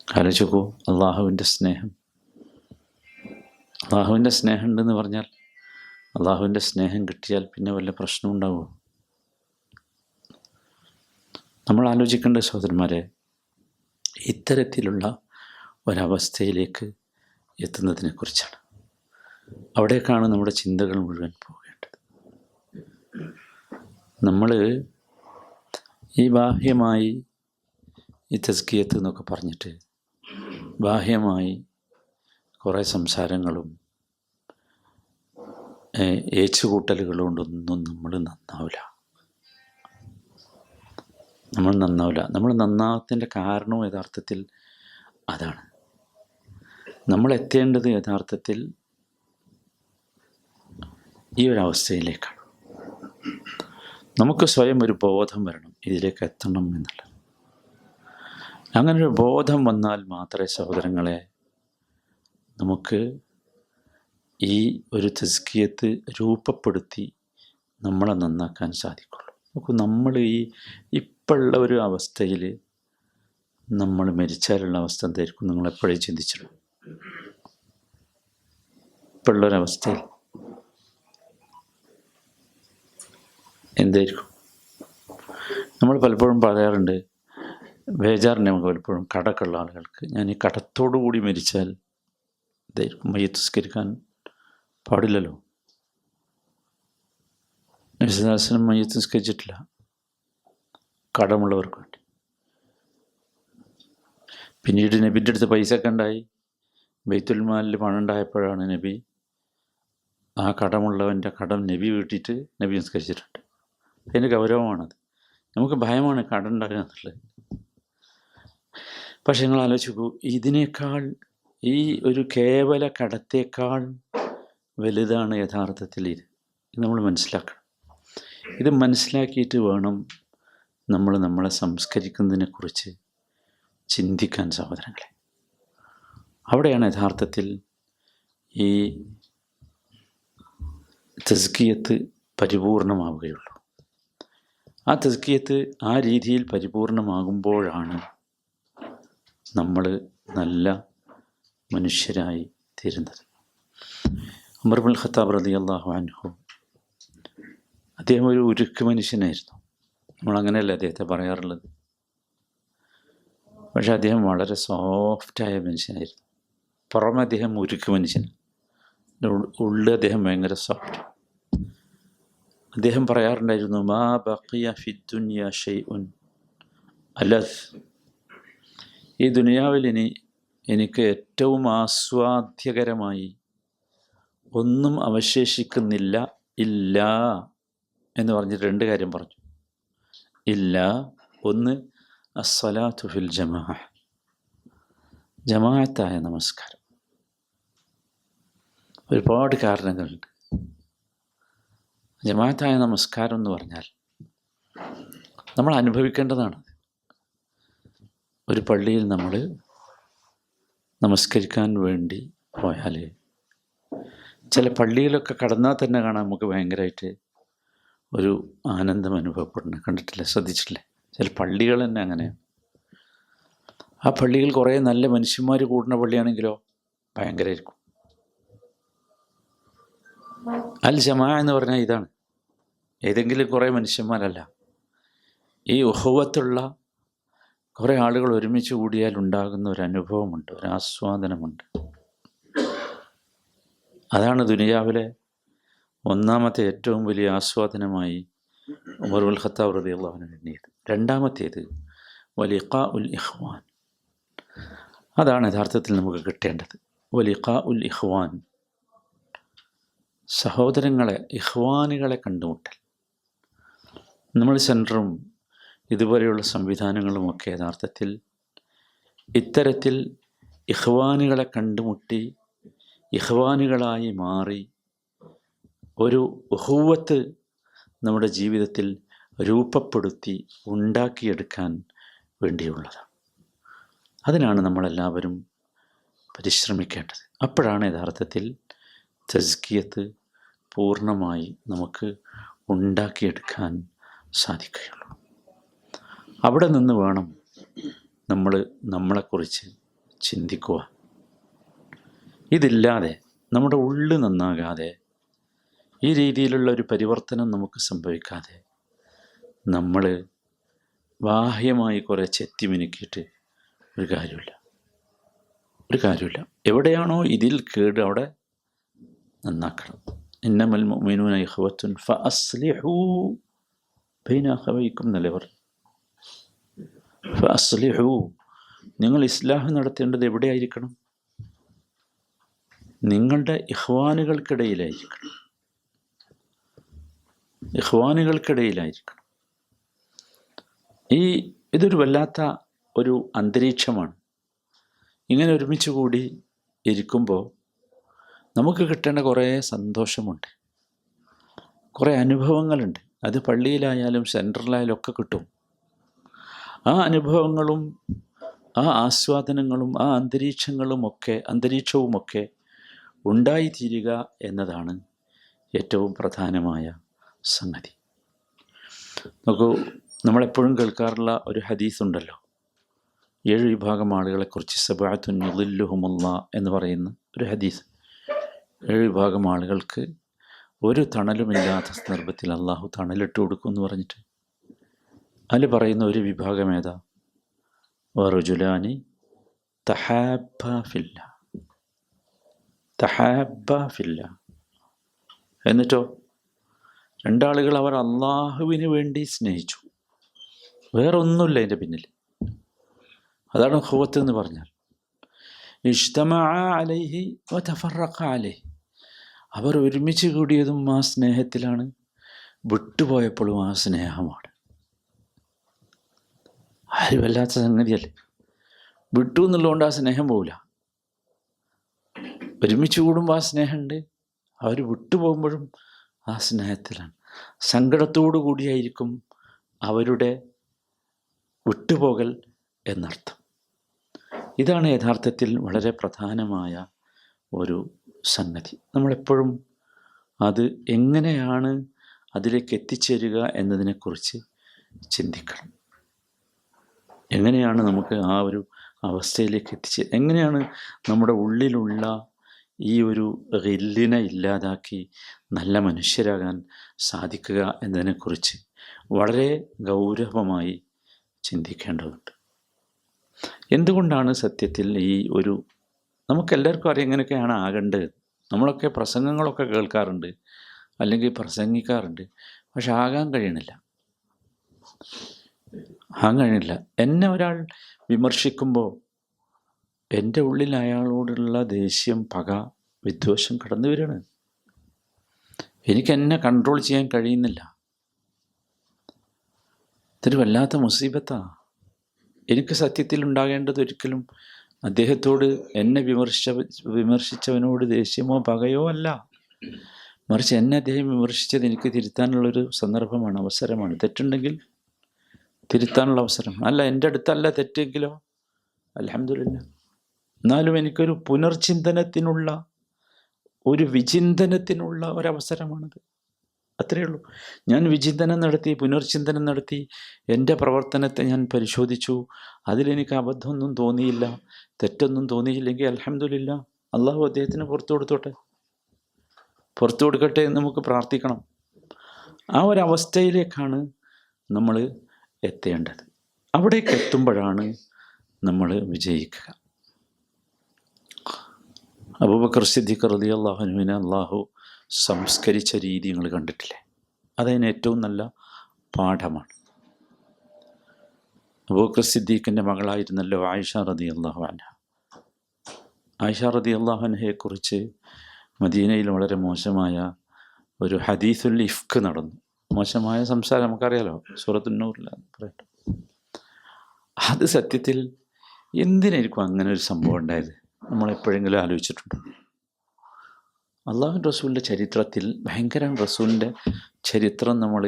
ആലോചിക്കൂ, അള്ളാഹുവിൻ്റെ സ്നേഹം. അള്ളാഹുവിൻ്റെ സ്നേഹം ഉണ്ടെന്ന് പറഞ്ഞാൽ, അള്ളാഹുവിൻ്റെ സ്നേഹം കിട്ടിയാൽ പിന്നെ വല്ല പ്രശ്നം ഉണ്ടാവുമോ? നമ്മൾ ആലോചിക്കേണ്ട സഹോദരന്മാരെ, ഇത്തരത്തിലുള്ള ഒരവസ്ഥയിലേക്ക് എത്തുന്നതിനെക്കുറിച്ചാണ്. അവിടേക്കാണ് നമ്മുടെ ചിന്തകൾ മുഴുവൻ പോകേണ്ടത്. നമ്മൾ ഈ ബാഹ്യമായി ഈ തസ്കിയത്ത് എന്നൊക്കെ പറഞ്ഞിട്ട് ബാഹ്യമായി കുറേ സംസാരങ്ങളും ഏച്ചുകൂട്ടലുകൾ കൊണ്ടൊന്നും നമ്മൾ നന്നാവില്ല. നമ്മൾ നന്നാവത്തിൻ്റെ കാരണവും യഥാർത്ഥത്തിൽ അതാണ്. നമ്മൾ എത്തേണ്ടത് യഥാർത്ഥത്തിൽ ഈ ഒരവസ്ഥയിലേക്കാണ്. നമുക്ക് സ്വയം ഒരു ബോധം വരണം, ഇതിലേക്ക് എത്തണം എന്നുള്ളത്. അങ്ങനൊരു ബോധം വന്നാൽ മാത്രമേ സഹോദരങ്ങളെ നമുക്ക് ഈ ഒരു തസ്കിയത്ത് രൂപപ്പെടുത്തി നമ്മളെ നന്നാക്കാൻ സാധിക്കുള്ളൂ. നമുക്ക് നമ്മൾ ഇപ്പോഴുള്ള ഒരു അവസ്ഥയിൽ നമ്മൾ മരിച്ചാലുള്ള അവസ്ഥ എന്തായിരിക്കും? നിങ്ങൾ എപ്പോഴും ചിന്തിച്ചിട്ടുള്ളൂ? ഇപ്പോഴുള്ളൊരവസ്ഥയിൽ എന്തായിരിക്കും? നമ്മൾ പലപ്പോഴും പറയാറുണ്ട്, ബേജാറിനെ നമുക്ക് പലപ്പോഴും കടക്കുള്ള ആളുകൾക്ക്, ഞാൻ ഈ കടത്തോടു കൂടി മരിച്ചാൽ ഇതായിരിക്കും. മയ്യത്ത് നിസ്കരിക്കാൻ പാടില്ലല്ലോ. നബിസ്വല്ലല്ലാഹു മയ്യത്ത് നിസ്കരിച്ചിട്ടില്ല കടമുള്ളവർക്ക് വേണ്ടി. പിന്നീട് നബിൻ്റെ അടുത്ത് പൈസ ഒക്കെ ഉണ്ടായി, ബൈത്തുൽ മാലിൽ പണം ഉണ്ടായപ്പോഴാണ് നബി ആ കടമുള്ളവൻ്റെ കടം നബി വീട്ടിയിട്ട് നബി നിസ്കരിച്ചിട്ടുണ്ട്. അതിൻ്റെ ഗൗരവമാണത്. നമുക്ക് ഭയമാണ് കടം ഉണ്ടാകുക എന്നുള്ളത്. പക്ഷെ നിങ്ങൾ ആലോചിക്കൂ, ഇതിനേക്കാൾ ഈ ഒരു കേവല കടത്തേക്കാൾ വലുതാണ് യഥാർത്ഥത്തിൽ ഇത് നമ്മൾ മനസ്സിലാക്കണം. ഇത് മനസ്സിലാക്കിയിട്ട് വേണം നമ്മൾ നമ്മളെ സംസ്കരിക്കുന്നതിനെക്കുറിച്ച് ചിന്തിക്കാൻ സഹോദരങ്ങളെ. അവിടെയാണ് യഥാർത്ഥത്തിൽ ഈ തസ്കിയത്ത് പരിപൂർണമാവുകയുള്ളൂ. ആ തസ്കിയത്ത് ആ രീതിയിൽ പരിപൂർണമാകുമ്പോഴാണ് നമ്മൾ നല്ല മനുഷ്യരായി തീരുന്നത്. ഉമർ ഇബ്നുൽ ഖത്താബ് റളിയല്ലാഹു അൻഹു, അദ്ദേഹം ഒരു ഉരുക്ക് മനുഷ്യനായിരുന്നു. നമ്മളങ്ങനെയല്ല അദ്ദേഹത്തെ പറയാറുള്ളത്. പക്ഷെ അദ്ദേഹം വളരെ സോഫ്റ്റായ മനുഷ്യനായിരുന്നു. പുറമെ അദ്ദേഹം ഉരുക്ക് മനുഷ്യൻ, ഉള്ളിൽ അദ്ദേഹം ഭയങ്കര സോഫ്റ്റ്. അദ്ദേഹം പറയാറുണ്ടായിരുന്നു, മാ ബഖിയ ഫിദ്ദുനിയ ഷൈഉൻ അലസ്, ഈ ദുനിയാവിൽ എനിക്ക് ഏറ്റവും ആസ്വാദ്യകരമായി ഒന്നും അവശേഷിക്കുന്നില്ല ഇല്ല എന്ന് പറഞ്ഞിട്ട് രണ്ട് കാര്യം പറഞ്ഞു. ഇല്ല, ഒന്ന് അസ്സലാത്തു ഫിൽ ജമാഅ, ജമാഅത്തായ നമസ്കാരം. ഒരുപാട് കാരണങ്ങളുണ്ട്. ജമാഅത്തായ നമസ്കാരം എന്ന് പറഞ്ഞാൽ നമ്മൾ അനുഭവിക്കേണ്ടതാണ്. ഒരു പള്ളിയിൽ നമ്മൾ നമസ്കരിക്കാൻ വേണ്ടി പോയാൽ, ചില പള്ളിയിലൊക്കെ കടന്നാൽ തന്നെ കാണാം നമുക്ക് ഭയങ്കരമായിട്ട് ഒരു ആനന്ദം അനുഭവപ്പെടുന്നത്. കണ്ടിട്ടില്ലേ? ശ്രദ്ധിച്ചിട്ടില്ലേ? ചില പള്ളികൾ തന്നെ അങ്ങനെയാണ്. ആ പള്ളിയിൽ കുറേ നല്ല മനുഷ്യന്മാർ കൂടുന്ന പള്ളിയാണെങ്കിലോ ഭയങ്കരമായിരിക്കും. അൽ ജമാ എന്ന് പറഞ്ഞാൽ ഇതാണ്. ഏതെങ്കിലും കുറേ മനുഷ്യന്മാരല്ല, ഈ ഉഹുവത്തുള്ള കുറേ ആളുകൾ ഒരുമിച്ച് കൂടിയാൽ ഉണ്ടാകുന്ന ഒരു അനുഭവമുണ്ട്, ഒരു ആസ്വാദനമുണ്ട്. അതാണ് ദുനിയാവിലെ ഒന്നാമത്തെ ഏറ്റവും വലിയ ആസ്വാദനമായി ഉമർ ഇബ്നുൽ ഖത്താബ് റളിയല്ലാഹു അൻഹു എണ്ണിയത്. രണ്ടാമത്തേത് വലിഖാഉൽ ഇഖ്വാൻ. അതാണ് യഥാർത്ഥത്തിൽ നമുക്ക് കിട്ടേണ്ടത്. വലിഖാഉൽ ഇഖ്വാൻ, സഹോദരങ്ങളെ, ഇഖ്വാനികളെ കണ്ടുമുട്ടൽ. നമ്മൾ സെൻറ്ററും ഇതുപോലെയുള്ള സംവിധാനങ്ങളുമൊക്കെ യഥാർത്ഥത്തിൽ ഇത്തരത്തിൽ ഇഖ്വാനികളെ കണ്ടുമുട്ടി ഇഖ്വാനുകളായി മാറി ഒരു ഉഹുവത്ത് നമ്മുടെ ജീവിതത്തിൽ രൂപപ്പെടുത്തി ഉണ്ടാക്കിയെടുക്കാൻ വേണ്ടിയുള്ളതാണ്. അതിനാണ് നമ്മളെല്ലാവരും പരിശ്രമിക്കേണ്ടത്. അപ്പോഴാണ് യഥാർത്ഥത്തിൽ തസ്കിയത്ത് പൂർണ്ണമായി നമുക്ക് ഉണ്ടാക്കിയെടുക്കാൻ സാധിക്കുകയുള്ളൂ. അവിടെ നിന്ന് വേണം നമ്മൾ നമ്മളെക്കുറിച്ച് ചിന്തിക്കുക. ഇതില്ലാതെ, നമ്മുടെ ഉള്ളിൽ നന്നാകാതെ, ഈ രീതിയിലുള്ള ഒരു പരിവർത്തനം നമുക്ക് സംഭവിക്കാതെ നമ്മൾ ബാഹ്യമായി കുറേ ചെത്തിമിനുക്കിയിട്ട് ഒരു കാര്യമില്ല. എവിടെയാണോ ഇതിൽ കേട് അവിടെ നന്നാക്കണം. ഇന്നമൽ മുഅ്മിനൂന ഇഖ്വത്തുൻ ഫഅസ്ലിഹൂ ബൈന അഖവൈക്കും എന്നല്ലേ പറഞ്ഞു. ഫഅസ്ലിഹൂ, നിങ്ങൾ ഇസ്ലാഹ് നടത്തേണ്ടത് എവിടെയായിരിക്കണം? നിങ്ങളുടെ ഇഖ്വാനുകൾക്കിടയിലായിരിക്കണം. ഇതൊരു വല്ലാത്ത ഒരു അന്തരീക്ഷമാണ്. ഇങ്ങനെ ഒരുമിച്ച് കൂടി ഇരിക്കുമ്പോൾ നമുക്ക് കിട്ടേണ്ട കുറേ സന്തോഷമുണ്ട്, കുറേ അനുഭവങ്ങളുണ്ട്. അത് പള്ളിയിലായാലും സെൻറ്ററിലായാലും ഒക്കെ കിട്ടും. ആ അനുഭവങ്ങളും ആ ആസ്വാദനങ്ങളും ആ അന്തരീക്ഷവുമൊക്കെ ഉണ്ടായിത്തീരുക എന്നതാണ് ഏറ്റവും പ്രധാനമായ സംഗതി. നോക്കൂ, നമ്മളെപ്പോഴും കേൾക്കാറുള്ള ഒരു ഹദീസ് ഉണ്ടല്ലോ, 7 വിഭാഗം ആളുകളെക്കുറിച്ച്, സബഅത്തുൻ യുളില്ലുഹുമുല്ലാഹ് എന്ന് പറയുന്ന ഒരു ഹദീസ്. 7 വിഭാഗം ആളുകൾക്ക് ഒരു തണലുമില്ലാത്ത സന്ദർഭത്തിൽ അള്ളാഹു തണലിട്ട് കൊടുക്കും എന്ന് പറഞ്ഞിട്ട് അതിൽ പറയുന്ന ഒരു വിഭാഗം ഏതാ? വറജുലാനി തഹാബ്ബ ഫില്ലാ. എന്നിട്ടോ 2 ആളുകൾ അവർ അള്ളാഹുവിന് വേണ്ടി സ്നേഹിച്ചു, വേറൊന്നുമില്ല അതിൻ്റെ പിന്നിൽ. അതാണ് ഖുവത്ത് എന്ന് പറഞ്ഞാൽ. ഇജ്തമഅ അലൈഹി വതഫറഖ അലൈഹി, അവർ ഒരുമിച്ച് കൂടിയതും ആ സ്നേഹത്തിലാണ്, വിട്ടുപോയപ്പോഴും ആ സ്നേഹമാണ്. ആരും വല്ലാത്ത സംഗതിയല്ലേ. വിട്ടു എന്നുള്ളതുകൊണ്ട് ആ സ്നേഹം പോവില്ല. ഒരുമിച്ച് കൂടുമ്പോൾ ആ സ്നേഹമുണ്ട്, അവർ വിട്ടുപോകുമ്പോഴും ആ സ്നേഹത്തിലാണ്. സങ്കടത്തോടു കൂടിയായിരിക്കും അവരുടെ വിട്ടുപോകൽ എന്നർത്ഥം. ഇതാണ് യഥാർത്ഥത്തിൽ വളരെ പ്രധാനമായ ഒരു സംഗതി. നമ്മളെപ്പോഴും അത് എങ്ങനെയാണ് അതിലേക്ക് എത്തിച്ചേരുക എന്നതിനെക്കുറിച്ച് ചിന്തിക്കണം. എങ്ങനെയാണ് നമുക്ക് ആ ഒരു അവസ്ഥയിലേക്ക് എങ്ങനെയാണ് നമ്മുടെ ഉള്ളിലുള്ള ഈ ഒരു ഗില്ലിനെ ഇല്ലാതാക്കി നല്ല മനുഷ്യരാകാൻ സാധിക്കുക എന്നതിനെക്കുറിച്ച് വളരെ ഗൗരവമായി ചിന്തിക്കേണ്ടതുണ്ട്. എന്തുകൊണ്ടാണ് സത്യത്തിൽ ഈ ഒരു, നമുക്കെല്ലാവർക്കും അറിയാം എങ്ങനെയൊക്കെയാണ് ആകേണ്ടത്. നമ്മളൊക്കെ പ്രസംഗങ്ങളൊക്കെ കേൾക്കാറുണ്ട്, അല്ലെങ്കിൽ പ്രസംഗിക്കാറുണ്ട്, പക്ഷെ ആകാൻ കഴിയണില്ല. എന്നെ ഒരാൾ വിമർശിക്കുമ്പോൾ എൻ്റെ ഉള്ളിൽ അയാളോടുള്ള ദേഷ്യം, പക, വിദ്വേഷം കടന്നു വരികയാണ്. എനിക്ക് എന്നെ കൺട്രോൾ ചെയ്യാൻ കഴിയുന്നില്ല. ഇതൊരു വല്ലാത്ത മുസീബത്താണ്. എനിക്ക് സത്യത്തിൽ ഉണ്ടാകേണ്ടത് ഒരിക്കലും അദ്ദേഹത്തോട്, എന്നെ വിമർശിച്ചവനോട് ദേഷ്യമോ പകയോ അല്ല, മറിച്ച് എന്നെ അദ്ദേഹം വിമർശിച്ചത് എനിക്ക് തിരുത്താനുള്ളൊരു സന്ദർഭമാണ്, അവസരമാണ്. തെറ്റുണ്ടെങ്കിൽ തിരുത്താനുള്ള അവസരം. അല്ല, എൻ്റെ അടുത്തല്ല തെറ്റെങ്കിലോ അൽഹംദുലില്ലാ, എന്നാലും എനിക്കൊരു പുനർചിന്തനത്തിനുള്ള, ഒരു വിചിന്തനത്തിനുള്ള ഒരവസരമാണത്. അത്രയേ ഉള്ളൂ. ഞാൻ വിചിന്തനം നടത്തി, പുനർചിന്തനം നടത്തി, എൻ്റെ പ്രവർത്തനത്തെ ഞാൻ പരിശോധിച്ചു. അതിലെനിക്ക് അബദ്ധമൊന്നും തോന്നിയില്ല, തെറ്റൊന്നും തോന്നിയില്ലെങ്കിൽ അൽഹംദുലില്ലാ, അള്ളാഹു അദ്ദേഹത്തിന് പുറത്തു കൊടുക്കട്ടെ എന്ന് നമുക്ക് പ്രാർത്ഥിക്കണം. ആ ഒരവസ്ഥയിലേക്കാണ് നമ്മൾ എത്തേണ്ടത്. അവിടേക്ക് എത്തുമ്പോഴാണ് നമ്മൾ വിജയിക്കുക. അബൂബക്കർ സിദ്ദീഖ് റളിയല്ലാഹു അൻഹുവിനെ അള്ളാഹു സംസ്കരിച്ച രീതി നിങ്ങൾ കണ്ടിട്ടില്ലേ? അതതിന് ഏറ്റവും നല്ല പാഠമാണ്. അബൂബക്കർ സിദ്ദീഖിൻ്റെ മകളായിരുന്നല്ലോ ആയിഷ റളിയല്ലാഹു അൻഹ. ആയിഷ റളിയല്ലാഹു അൻഹയെക്കുറിച്ച് മദീനയിൽ വളരെ മോശമായ ഒരു ഹദീസുൽ ഇഫ്ക് നടന്നു. മോശമായ സംസാരം നമുക്കറിയാലോ, സൂറത്തുൻ നൂറിൽ പറയട്ടെ. അത് സത്യത്തിൽ എന്തിനായിരിക്കും അങ്ങനെ ഒരു സംഭവം ഉണ്ടായത്? നമ്മളെപ്പോഴെങ്കിലും ആലോചിച്ചിട്ടുണ്ടോ? അള്ളാഹുവിൻ്റെ റസൂലിൻ്റെ ചരിത്രത്തിൽ ഭയങ്കരമാണ്. റസൂലിൻ്റെ ചരിത്രം നമ്മൾ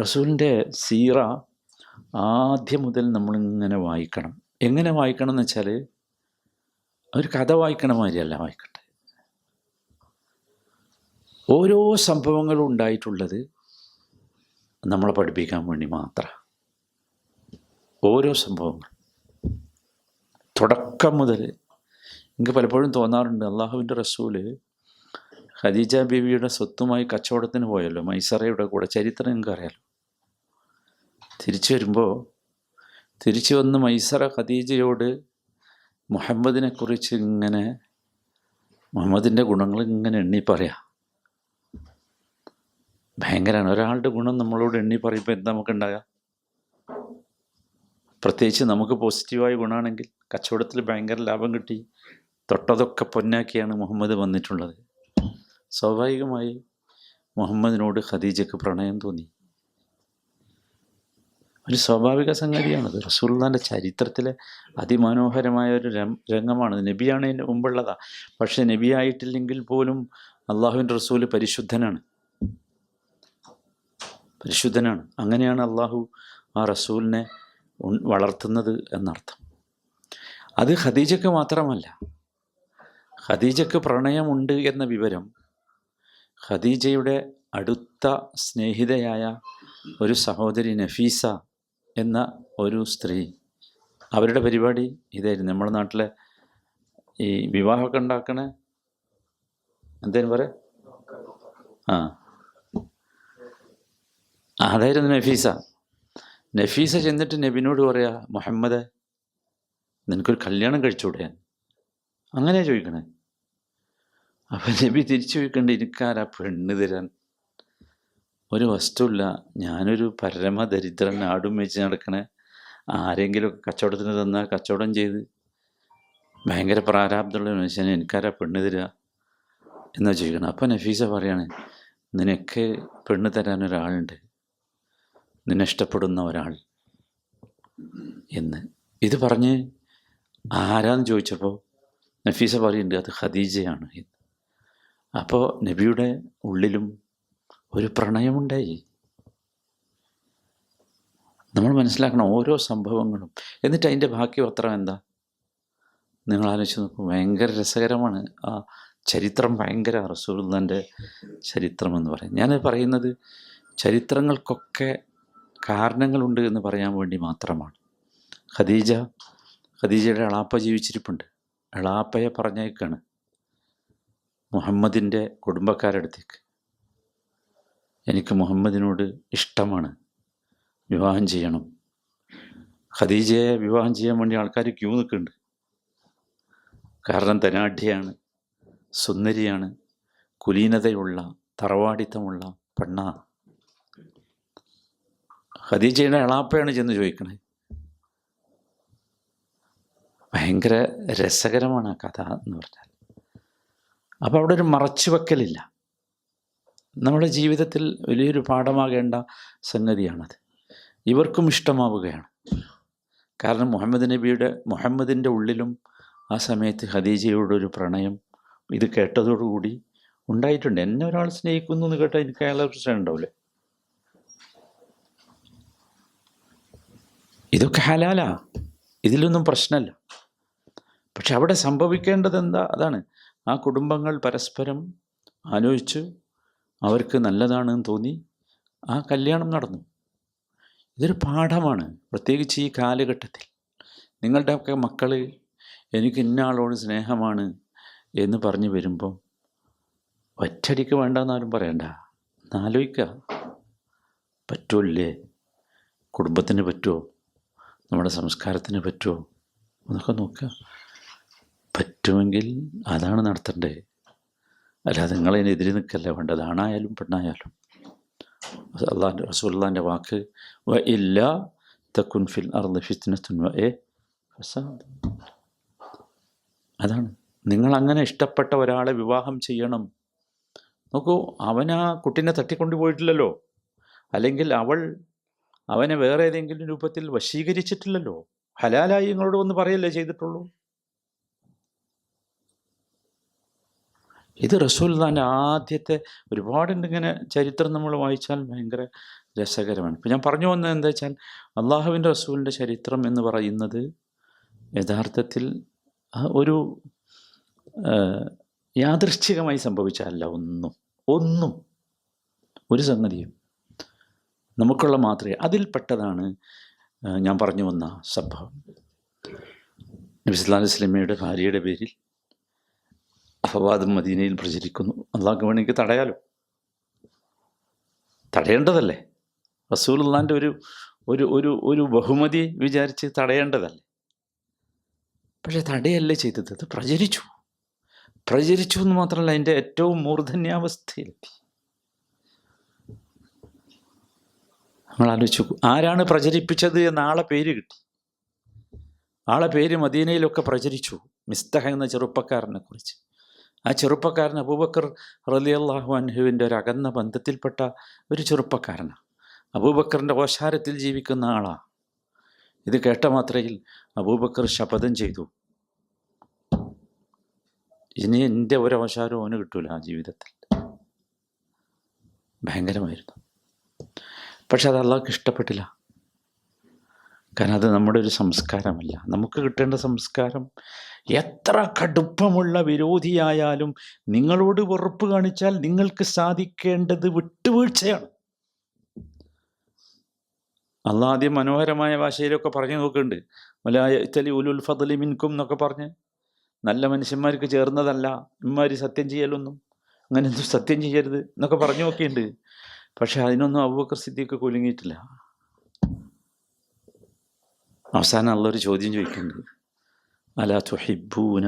റസൂലിൻ്റെ സീറ ആദ്യം മുതൽ നമ്മളിങ്ങനെ വായിക്കണം. എങ്ങനെ വായിക്കണം എന്ന് വെച്ചാൽ ഒരു കഥ വായിക്കണ മാതിരിയല്ല വായിക്കട്ടെ. ഓരോ സംഭവങ്ങളും ഉണ്ടായിട്ടുള്ളത് നമ്മളെ പഠിപ്പിക്കാൻ വേണ്ടി മാത്രം. ഓരോ സംഭവങ്ങൾ തുടക്കം മുതൽ. എനിക്ക് പലപ്പോഴും തോന്നാറുണ്ട്, അള്ളാഹുവിൻ്റെ റസൂല് ഖദീജ ബീവിയുടെ സ്വത്തുമായി കച്ചവടത്തിന് പോയല്ലോ മൈസറയുടെ കൂടെ. ചരിത്രം നിങ്ങൾക്ക് അറിയാലോ. തിരിച്ചു വന്ന് മൈസറ ഖദീജയോട് മുഹമ്മദിനെക്കുറിച്ച് ഇങ്ങനെ മുഹമ്മദിൻ്റെ ഗുണങ്ങൾ ഇങ്ങനെ എണ്ണി പറയാം. ഭയങ്കരമാണ്. ഒരാളുടെ ഗുണം നമ്മളോട് എണ്ണി പറയുമ്പോൾ എന്താ നമുക്കുണ്ടാകാം? പ്രത്യേകിച്ച് നമുക്ക് പോസിറ്റീവായ ഗുണമാണെങ്കിൽ കച്ചവടത്തിൽ ഭയങ്കര ലാഭം കിട്ടി, തൊട്ടതൊക്കെ പൊന്നാക്കിയാണ് മുഹമ്മദ് വന്നിട്ടുള്ളത്. സ്വാഭാവികമായി മുഹമ്മദിനോട് ഖദീജയ്ക്ക് പ്രണയം തോന്നി. ഒരു സ്വാഭാവിക സംഗതിയാണത്. റസൂലുള്ളാഹിൻ്റെ ചരിത്രത്തിലെ അതിമനോഹരമായ ഒരു രംഗമാണ്. നബിയാണതിന് മുമ്പുള്ളതാ. പക്ഷെ നബിയായിട്ടില്ലെങ്കിൽ പോലും അള്ളാഹുവിൻ്റെ റസൂല് പരിശുദ്ധനാണ്. അങ്ങനെയാണ് അള്ളാഹു ആ റസൂലിനെ വളർത്തുന്നത് എന്നർത്ഥം. അത് ഖദീജയ്ക്ക് മാത്രമല്ല. ഖദീജയ്ക്ക് പ്രണയമുണ്ട് എന്ന വിവരം ഖദീജയുടെ അടുത്ത സ്നേഹിതയായ ഒരു സഹോദരി നഫീസ എന്ന ഒരു സ്ത്രീ, അവരുടെ പരിപാടി ഇതായിരുന്നു. നമ്മുടെ നാട്ടിലെ ഈ വിവാഹമൊക്കെ ഉണ്ടാക്കണേ എന്തേലും പറയാം, അതായിരുന്നു നഫീസ ചെന്നിട്ട് നബിനോട് പറയാ, മുഹമ്മദ് നിനക്കൊരു കല്യാണം കഴിച്ചുകൂടെ? അങ്ങനെയാ ചോദിക്കണേ. അപ്പം നബി തിരിച്ചു ചോദിക്കണ്ട, എനിക്കാരാ പെണ്ണ് തരാൻ? ഒരു വസ്തുവില്ല, ഞാനൊരു പരമദരിദ്രൻ, ആടും വെച്ച് നടക്കണേ. ആരെങ്കിലും കച്ചവടത്തിന് തന്നാൽ കച്ചവടം ചെയ്ത് ഭയങ്കര പ്രാരാബ്ദമുള്ള മനുഷ്യനെ എനിക്കാരാ പെണ്ണ് തരിക എന്നാ ചോദിക്കണം. അപ്പം നഫീസ പറയാണ്, നിനക്ക് പെണ്ണ് തരാൻ ഒരാളുണ്ട്, നിന്നെ ഇഷ്ടപ്പെടുന്ന ഒരാൾ എന്ന്. ഇത് പറഞ്ഞ് ആരാന്ന് ചോദിച്ചപ്പോൾ നഫീസ പറയുന്നുണ്ട്, അത് ഖദീജയാണ് എന്ന്. അപ്പോൾ നബിയുടെ ഉള്ളിലും ഒരു പ്രണയമുണ്ടായി. നമ്മൾ മനസ്സിലാക്കണം ഓരോ സംഭവങ്ങളും. എന്നിട്ട് അതിൻ്റെ ബാക്കി പത്രം എന്താ നിങ്ങൾ ആലോചിച്ച് നോക്കും. ഭയങ്കര രസകരമാണ് ആ ചരിത്രം. ഭയങ്കര റസൂലുള്ളാഹിൻ്റെ ചരിത്രം എന്ന് പറയും. ഞാൻ പറയുന്നത് ചരിത്രങ്ങൾക്കൊക്കെ കാരണങ്ങളുണ്ട് എന്ന് പറയാൻ വേണ്ടി മാത്രമാണ്. ഖദീജയുടെ എളാപ്പ ജീവിച്ചിരിപ്പുണ്ട്. എളാപ്പയെ പറഞ്ഞേക്കാണ് മുഹമ്മദിൻ്റെ കുടുംബക്കാരടുത്തേക്ക്, എനിക്ക് മുഹമ്മദിനോട് ഇഷ്ടമാണ്, വിവാഹം ചെയ്യണം. ഖദീജയെ വിവാഹം ചെയ്യാൻ വേണ്ടി ആൾക്കാർ ക്യൂ നിൽക്കുന്നുണ്ട്. കാരണം ധനാഢ്യയാണ്, സുന്ദരിയാണ്, കുലീനതയുള്ള തറവാടിത്തമുള്ള പെണ്ണാണ്. ഖദീജയുടെ എളാപ്പയാണ് ചെന്ന് ചോദിക്കണേ. ഭയങ്കര രസകരമാണ് ആ കഥ എന്ന് പറഞ്ഞാൽ. അപ്പോൾ അവിടെ ഒരു മറച്ചു വെക്കലില്ല. നമ്മുടെ ജീവിതത്തിൽ വലിയൊരു പാഠമാകേണ്ട സംഗതിയാണത്. ഇവർക്കും ഇഷ്ടമാവുകയാണ്. കാരണം മുഹമ്മദിൻ്റെ ഉള്ളിലും ആ സമയത്ത് ഖദീജയോടൊരു പ്രണയം ഇത് കേട്ടതോടുകൂടി ഉണ്ടായിട്ടുണ്ട്. എന്നെ ഒരാൾ സ്നേഹിക്കുന്നു എന്ന് കേട്ടാൽ എനിക്ക് അയാളെ പ്രശ്നം ഉണ്ടാവില്ലേ? ഇതൊക്കെ ഹലാലാ, ഇതിലൊന്നും പ്രശ്നമല്ല. പക്ഷെ അവിടെ സംഭവിക്കേണ്ടത് എന്താ? അതാണ്, ആ കുടുംബങ്ങൾ പരസ്പരം ആലോചിച്ച് അവർക്ക് നല്ലതാണെന്ന് തോന്നി ആ കല്യാണം നടന്നു. ഇതൊരു പാഠമാണ്, പ്രത്യേകിച്ച് ഈ കാലഘട്ടത്തിൽ. നിങ്ങളുടെയൊക്കെ മക്കൾ എനിക്ക് ഇന്ന ആളോട് സ്നേഹമാണ് എന്ന് പറഞ്ഞു വരുമ്പോൾ ഒറ്റടിക്ക് വേണ്ടെന്നാരും പറയണ്ട. ആലോചിക്കുക, പറ്റുമല്ലേ? കുടുംബത്തിന് പറ്റുമോ? നമ്മുടെ സംസ്കാരത്തിന് പറ്റുമോ എന്നൊക്കെ നോക്കുക. പറ്റുമെങ്കിൽ അതാണ് നടത്തേണ്ടത്. അല്ലാതെ നിങ്ങളതിനെതിരെ നിൽക്കല്ല വേണ്ടത്, ആണായാലും പെണ്ണായാലും. റസൂലുള്ളാഹിൻ്റെ വാക്ക്, വ ഇല്ല തകുൻ ഫിൽ അർളി ഫിത്നത്തുൻ വ ഫസാദ്. അതാണ്, നിങ്ങളങ്ങനെ ഇഷ്ടപ്പെട്ട ഒരാളെ വിവാഹം ചെയ്യണം. നോക്കൂ, അവനാ കുട്ടീനെ തട്ടിക്കൊണ്ടു പോയിട്ടില്ലല്ലോ, അല്ലെങ്കിൽ അവനെ വേറെ ഏതെങ്കിലും രൂപത്തിൽ വശീകരിച്ചിട്ടില്ലല്ലോ. ഹലാലായി നിങ്ങളോട് ഒന്ന് പറയല്ലേ ചെയ്തിട്ടുള്ളൂ. ഇത് റസൂലുള്ളാഹിൻ്റെ ആദ്യത്തെ ഒരുപാടുണ്ട്. ഇങ്ങനെ ചരിത്രം നമ്മൾ വായിച്ചാൽ ഭയങ്കര രസകരമാണ്. ഇപ്പം ഞാൻ പറഞ്ഞു വന്നത് എന്താ വെച്ചാൽ, അള്ളാഹുവിൻ്റെ റസൂലിൻ്റെ ചരിത്രം എന്ന് പറയുന്നത് യഥാർത്ഥത്തിൽ ഒരു യാദൃശ്ചികമായി സംഭവിച്ചതല്ല. ഒന്നും ഒരു സംഗതിയും നമുക്കുള്ള മാത്രമേ അതിൽപ്പെട്ടതാണ് ഞാൻ പറഞ്ഞു വന്ന സംഭവം. നബി സല്ലല്ലാഹു അലൈഹി വസല്ലമയുടെ ഭാര്യയുടെ പേരിൽ അപവാദം മദീനയിൽ പ്രചരിക്കുന്നു. അള്ളാഹ്ക്ക് വേണമെങ്കിൽ തടയാലോ, തടയേണ്ടതല്ലേ? റസൂലുള്ളാഹിൻ്റെ ഒരു ഒരു ഒരു ഒരു ബഹുമതി വിചാരിച്ച് തടയേണ്ടതല്ലേ? പക്ഷെ തടയല്ലേ ചെയ്തത്, അത് പ്രചരിച്ചു എന്ന് മാത്രമല്ല, അതിൻ്റെ ഏറ്റവും മൂർധന്യാവസ്ഥയിലെത്തി. നമ്മൾ ആലോചിച്ചു, ആരാണ് പ്രചരിപ്പിച്ചത് എന്ന ആളെ പേര് കിട്ടി. ആളെ പേര് മദീനയിലൊക്കെ പ്രചരിച്ചു, മിസ്തഹ എന്ന ചെറുപ്പക്കാരനെ കുറിച്ച്. ആ ചെറുപ്പക്കാരൻ അബൂബക്കർ റളിയല്ലാഹു അൻഹുവിൻ്റെ ഒരു അകന്ന ബന്ധത്തിൽപ്പെട്ട ഒരു ചെറുപ്പക്കാരനാണ്. അബൂബക്കറിൻ്റെ ഓശാരത്തിൽ ജീവിക്കുന്ന ആളാണ്. ഇത് കേട്ട മാത്രയിൽ അബൂബക്കർ ശപഥം ചെയ്തു, ഇനി എൻ്റെ ഒരവശാരവും അവന് കിട്ടൂല ആ ജീവിതത്തിൽ. ഭയങ്കരമായിരുന്നു. പക്ഷെ അത് അള്ളാഹ്ക്ക് ഇഷ്ടപ്പെട്ടില്ല. കാരണം അത് നമ്മുടെ ഒരു സംസ്കാരമല്ല. നമുക്ക് കിട്ടേണ്ട സംസ്കാരം, എത്ര കടുപ്പമുള്ള വിരോധിയായാലും നിങ്ങളോട് വെറുപ്പ് കാണിച്ചാൽ നിങ്ങൾക്ക് സാധിക്കേണ്ടത് വിട്ടുവീഴ്ചയാണ്. അള്ളാഹ് ആദ്യം മനോഹരമായ ഭാഷയിലൊക്കെ പറഞ്ഞു നോക്കുന്നുണ്ട്, വലാ യഅ്തലി ഉലുൽ ഫദ്ലി മിൻകും എന്നൊക്കെ പറഞ്ഞ്, നല്ല മനുഷ്യന്മാർക്ക് ചേർന്നതല്ല ഇമ്മാതിരി സത്യം ചെയ്യലൊന്നും, അങ്ങനെയൊന്നും സത്യം ചെയ്യരുത് എന്നൊക്കെ പറഞ്ഞു നോക്കിയിട്ടുണ്ട്. പക്ഷെ അതിനൊന്നും അബൂബക്കർ സിദ്ദീഖ് കുലുങ്ങിയിട്ടില്ല. അവസാനം അള്ളാഹ് ഒരു ചോദ്യം ചോദിക്കുന്നുണ്ട്, അലാ തുഹിബ്ബൂന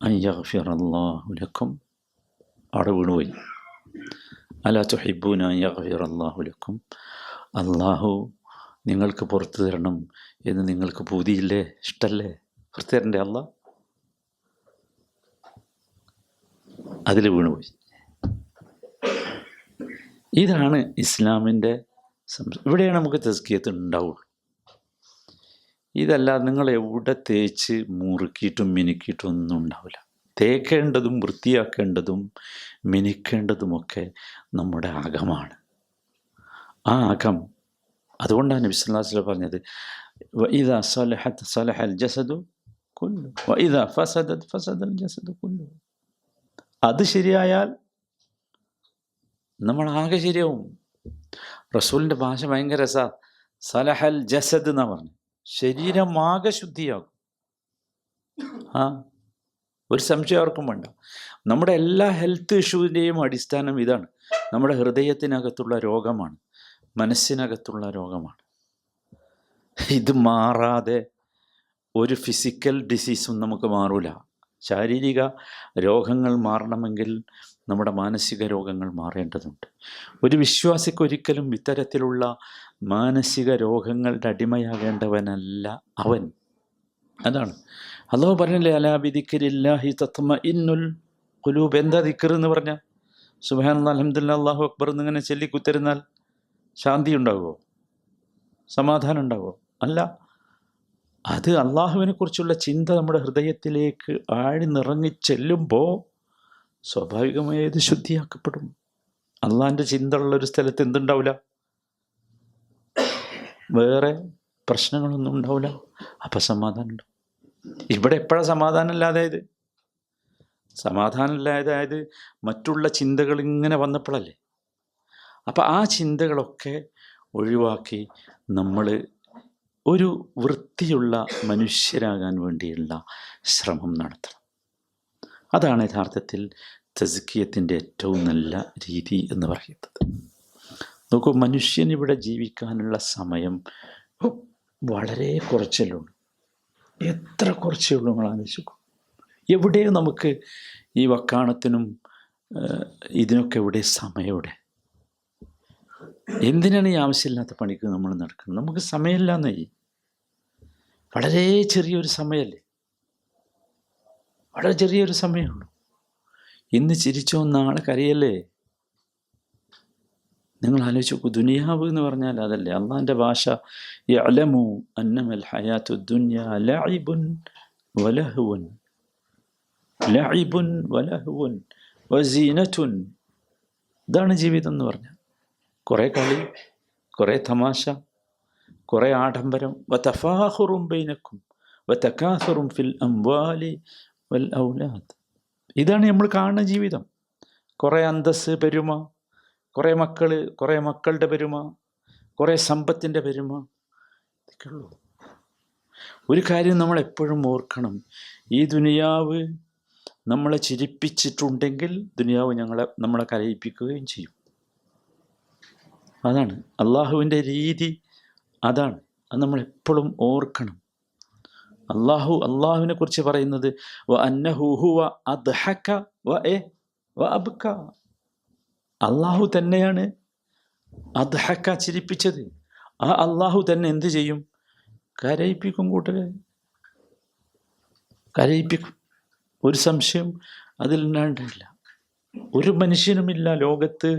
അൻ യഗ്ഫിറല്ലാഹു ലക്കും. അവിടെ വീണുപോയി. അലാ തുഹിബ്ബൂന അൻ യഗ്ഫിറല്ലാഹു ലക്കും, അള്ളാഹു നിങ്ങൾക്ക് പുറത്തു തരണം എന്ന് നിങ്ങൾക്ക് പൂതിയില്ലേ, ഇഷ്ടല്ലേ? പുറത്തു തരണ്ടേ അള്ളാഹ്? അതിൽ വീണുപോയി. ഇതാണ് ഇസ്ലാമിൻ്റെ ഇവിടെയാണ് നമുക്ക് തസ്കിയത്ത് ഉണ്ടാവുള്ളൂ. ഇതല്ല നിങ്ങൾ എവിടെ തേച്ച് മുറുക്കിയിട്ടും മിനുക്കിയിട്ടും ഒന്നും ഉണ്ടാവില്ല. തേക്കേണ്ടതും വൃത്തിയാക്കേണ്ടതും മിനുക്കേണ്ടതുമൊക്കെ നമ്മുടെ അകമാണ്. ആ അകം, അതുകൊണ്ടാണ് നബി സല്ലല്ലാഹു അലൈഹി വസല്ലം പറഞ്ഞത്, വഇദാ സലഹത് സലഹൽ ജസദു കുല്ലു വഇദാ ഫസദത് ഫസദൽ ജസദു കുല്ലു. അത് ശരിയായാൽ നമ്മൾ ആകെ ശരിയാവും. റസൂലിൻ്റെ ഭാഷ ഭയങ്കര രസാ. സലഹൽ ജസദ് എന്നാ പറഞ്ഞു, ശരീരം ആകെ ശുദ്ധിയാകും. ഒരു സംശയം ആർക്കും വേണ്ട. നമ്മുടെ എല്ലാ ഹെൽത്ത് ഇഷ്യൂവിൻ്റെയും അടിസ്ഥാനം ഇതാണ്. നമ്മുടെ ഹൃദയത്തിനകത്തുള്ള രോഗമാണ്, മനസ്സിനകത്തുള്ള രോഗമാണ്. ഇത് മാറാതെ ഒരു ഫിസിക്കൽ ഡിസീസും നമുക്ക് മാറൂല. ശാരീരിക രോഗങ്ങൾ മാറണമെങ്കിൽ നമ്മുടെ മാനസിക രോഗങ്ങൾ മാറേണ്ടതുണ്ട്. ഒരു വിശ്വാസിക്ക് ഒരിക്കലും ഇത്തരത്തിലുള്ള മാനസിക രോഗങ്ങളുടെ അടിമയാകേണ്ടവനല്ല അവൻ. അതാണ് അല്ലാഹു പറഞ്ഞില്ലേ, അലാ ബിദിക്രില്ലാഹി തത്മഇന്നുൽ ഖുലൂബ്. എന്താ ദിക്ർ എന്ന് പറഞ്ഞാൽ? സുബ്ഹാനല്ലാഹ്, അൽഹംദുലില്ലാഹ്, അല്ലാഹു അക്ബർ എന്നിങ്ങനെ ചൊല്ലിക്കുത്തിരുന്നാൽ ശാന്തി ഉണ്ടാകുമോ? സമാധാനം ഉണ്ടാകുമോ? അല്ല. അത് അള്ളാഹുവിനെ കുറിച്ചുള്ള ചിന്ത നമ്മുടെ ഹൃദയത്തിലേക്ക് ആഴ്ന്നിറങ്ങി ചെല്ലുമ്പോൾ സ്വാഭാവികമായി ഇത് ശുദ്ധിയാക്കപ്പെടും. അള്ളാഹിൻ്റെ ചിന്ത ഉള്ളൊരു സ്ഥലത്ത് എന്തുണ്ടാവില്ല? വേറെ പ്രശ്നങ്ങളൊന്നും ഉണ്ടാവില്ല. അപ്പം സമാധാനം ഉണ്ടാവും. ഇവിടെ എപ്പോഴാണ് സമാധാനം ഇല്ലാതായത്? സമാധാനം ഇല്ലാതായത് മറ്റുള്ള ചിന്തകൾ ഇങ്ങനെ വന്നപ്പോഴല്ലേ. അപ്പം ആ ചിന്തകളൊക്കെ ഒഴിവാക്കി നമ്മൾ ഒരു വൃത്തിയുള്ള മനുഷ്യരാകാൻ വേണ്ടിയുള്ള ശ്രമം നടത്തണം. അതാണ് യഥാർത്ഥത്തിൽ തസ്കിയത്തിൻ്റെ ഏറ്റവും നല്ല രീതി എന്ന് പറയുന്നത്. നോക്കൂ, മനുഷ്യനിവിടെ ജീവിക്കാനുള്ള സമയം വളരെ കുറച്ചല്ലേ ഉള്ളൂ. എത്ര കുറച്ചേ ഉള്ളൂ നിങ്ങൾ ആലോചിക്കും. എവിടെയും നമുക്ക് ഈ വക്കാണത്തിനും ഇതിനൊക്കെ എവിടെ സമയം? എവിടെ? എന്തിനാണ് ഈ ആവശ്യമില്ലാത്ത പണിക്ക് നമ്മൾ നടക്കുന്നത്? നമുക്ക് സമയമില്ല എന്നേ. വളരെ ചെറിയൊരു സമയമല്ലേ, വളരെ ചെറിയൊരു സമയമുള്ളൂ. ഇന്ന് ചിരിച്ചോ നാളെ കരയല്ലേ. നിങ്ങൾ ആലോചിച്ച് നോക്കൂ, ദുനിയാവ് എന്ന് പറഞ്ഞാൽ അതല്ലേ. അള്ളാഹിൻ്റെ ഭാഷ യഅലമു അന്നമൽ ഹയാത്തു ദുനിയ ലഇബുൻ വലഹുവൻ. ലഇബുൻ വലഹുവൻ. വസീനത്തുൻ. ഇതാണ് ജീവിതം എന്ന് പറഞ്ഞാൽ. കുറേ കളി, കുറേ തമാശ, കുറേ ആഡംബരം. വതഫാഖുറും ബൈനക്കും വതകാസുറും ഫിൽ അംവാലി വൽ ഔലാദ്. ഇതാണ് നമ്മൾ കാണുന്ന ജീവിതം. കുറേ അന്തസ്സ്, പെരുമ, കുറേ മക്കൾ, കുറേ മക്കളുടെ പെരുമ, കുറേ സമ്പത്തിൻ്റെ പെരുമ, ഇതൊക്കെ ഉള്ളൂ. ഒരു കാര്യം നമ്മൾ എപ്പോഴും ഓർക്കണം, ഈ ദുനിയാവ് നമ്മളെ ചിരിപ്പിച്ചിട്ടുണ്ടെങ്കിൽ ദുനിയാവ് നമ്മളെ കരയിപ്പിക്കുകയും ചെയ്യും. അതാണ് അള്ളാഹുവിൻ്റെ രീതി, അതാണ്. അത് നമ്മളെപ്പോഴും ഓർക്കണം. അള്ളാഹുവിനെ കുറിച്ച് പറയുന്നത് വ അന്നഹു ഹുവ അദ്ഹക വ അബ്ക. അള്ളാഹു തന്നെയാണ് അദ്ഹക, ചിരിപ്പിച്ചത്. ആ അള്ളാഹു തന്നെ എന്ത് ചെയ്യും? കരയിപ്പിക്കും കൂട്ടരെ, കരയിപ്പിക്കും. ഒരു സംശയം അതിൽ ഇല്ലാണ്ടില്ല. ഒരു മനുഷ്യനുമില്ല ലോകത്ത്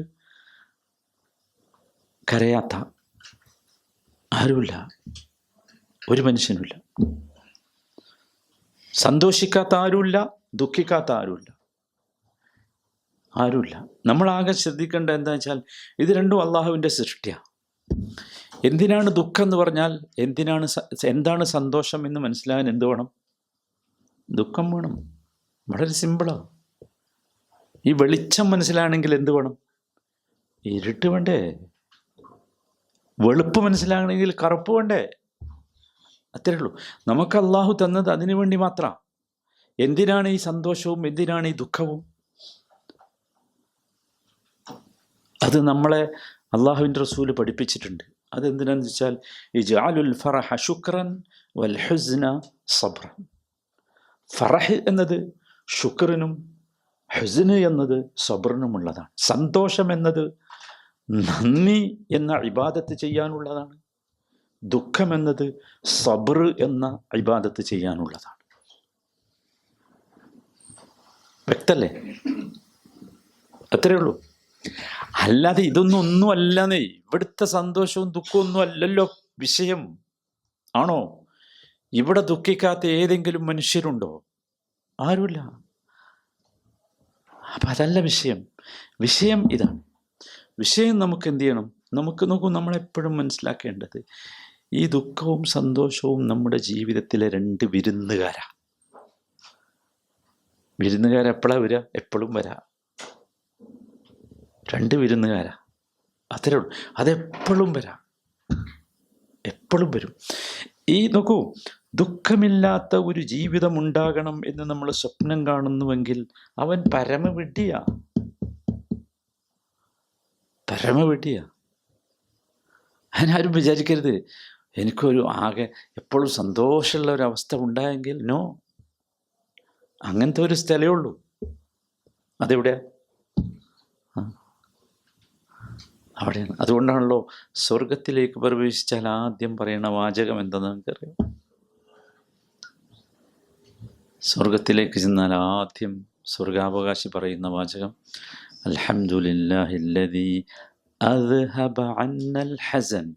കരയാത്ത, ആരുമില്ല, ഒരു മനുഷ്യനുമില്ല. സന്തോഷിക്കാത്ത ആരുമില്ല, ദുഃഖിക്കാത്ത ആരുമില്ല. നമ്മളാകെ ശ്രദ്ധിക്കേണ്ട എന്താ വെച്ചാൽ, ഇത് രണ്ടും അള്ളാഹുവിൻ്റെ സൃഷ്ടിയാണ്. എന്തിനാണ് ദുഃഖം എന്ന് പറഞ്ഞാൽ, എന്താണ് സന്തോഷം എന്ന് മനസ്സിലാകാൻ എന്ത് വേണം? ദുഃഖം വേണം. വളരെ സിമ്പിളാണ്. ഈ വെളിച്ചം മനസ്സിലാണെങ്കിൽ എന്ത് വേണം? ഇരുട്ട് വേണ്ടേ? വെളുപ്പ് മനസ്സിലാകണമെങ്കിൽ കറുപ്പ് വേണ്ടേ? അത്രേ ഉള്ളൂ. നമുക്ക് അള്ളാഹു തന്നത് അതിനു വേണ്ടി മാത്രം. എന്തിനാണ് ഈ സന്തോഷവും എന്തിനാണ് ഈ ദുഃഖവും? അത് നമ്മളെ അള്ളാഹുവിൻ്റെ റസൂല് പഠിപ്പിച്ചിട്ടുണ്ട്. അതെന്തിനാന്ന് വെച്ചാൽ, ഇജ്അലുൽ ഫറഹ ശുക്രൻ വൽ ഹുസ്ന സബ്റൻ. ഫറഹ് എന്നത് ശുക്രനും ഹുസ്ന് എന്നത് സബ്റിനുമുള്ളതാണ്. സന്തോഷം എന്നത് നന്ദി എന്ന ഇബാദത്ത് ചെയ്യാനുള്ളതാണ്. ദുഃഖം എന്നത് സബ്ർ എന്ന ഇബാദത്ത് ചെയ്യാനുള്ളതാണ്. വ്യക്തല്ലേ? അത്രേ ഉള്ളൂ. അല്ലാതെ ഒന്നും അല്ലെന്നേ. ഇവിടുത്തെ സന്തോഷവും ദുഃഖവും ഒന്നും അല്ലല്ലോ വിഷയം. ആണോ? ഇവിടെ ദുഃഖിക്കാത്ത ഏതെങ്കിലും മനുഷ്യരുണ്ടോ? ആരുമില്ല. അപ്പം അതല്ല വിഷയം. വിഷയം ഇതാണ്. വിഷയം നമുക്ക് എന്ത് ചെയ്യണം? നോക്കൂ, നമ്മളെപ്പോഴും മനസ്സിലാക്കേണ്ടത്, ഈ ദുഃഖവും സന്തോഷവും നമ്മുടെ ജീവിതത്തിലെ രണ്ട് വിരുന്നുകാരാണ്. വിരുന്നുകാരെപ്പോഴാണ് വരിക? എപ്പോഴും വരാം. രണ്ട് വിരുന്നുകാരാ, അത്രേ ഉള്ളൂ. അതെപ്പോഴും വരാം, എപ്പോഴും വരും. ഈ നോക്കൂ, ദുഃഖമില്ലാത്ത ഒരു ജീവിതം ഉണ്ടാകണം എന്ന് നമ്മൾ സ്വപ്നം കാണുന്നുവെങ്കിൽ അവൻ പരമവിഡ്ഢിയാ. അതിനാരും വിചാരിക്കരുത് എനിക്കൊരു ആകെ എപ്പോഴും സന്തോഷമുള്ള ഒരവസ്ഥ ഉണ്ടായെങ്കിൽ. നോ, അങ്ങനത്തെ ഒരു സ്ഥലമേ ഉള്ളൂ. അതെവിടെയാ? അവിടെയാണ്. അതുകൊണ്ടാണല്ലോ സ്വർഗത്തിലേക്ക് പ്രവേശിച്ചാൽ ആദ്യം പറയുന്ന വാചകം എന്താണെന്ന് നമുക്കറിയാം. സ്വർഗത്തിലേക്ക് ചെന്നാൽ ആദ്യം സ്വർഗാവകാശി പറയുന്ന വാചകം, അൽഹംദുലില്ലാഹില്ലദീ അദ്ഹബ അന്നൽ ഹസൻ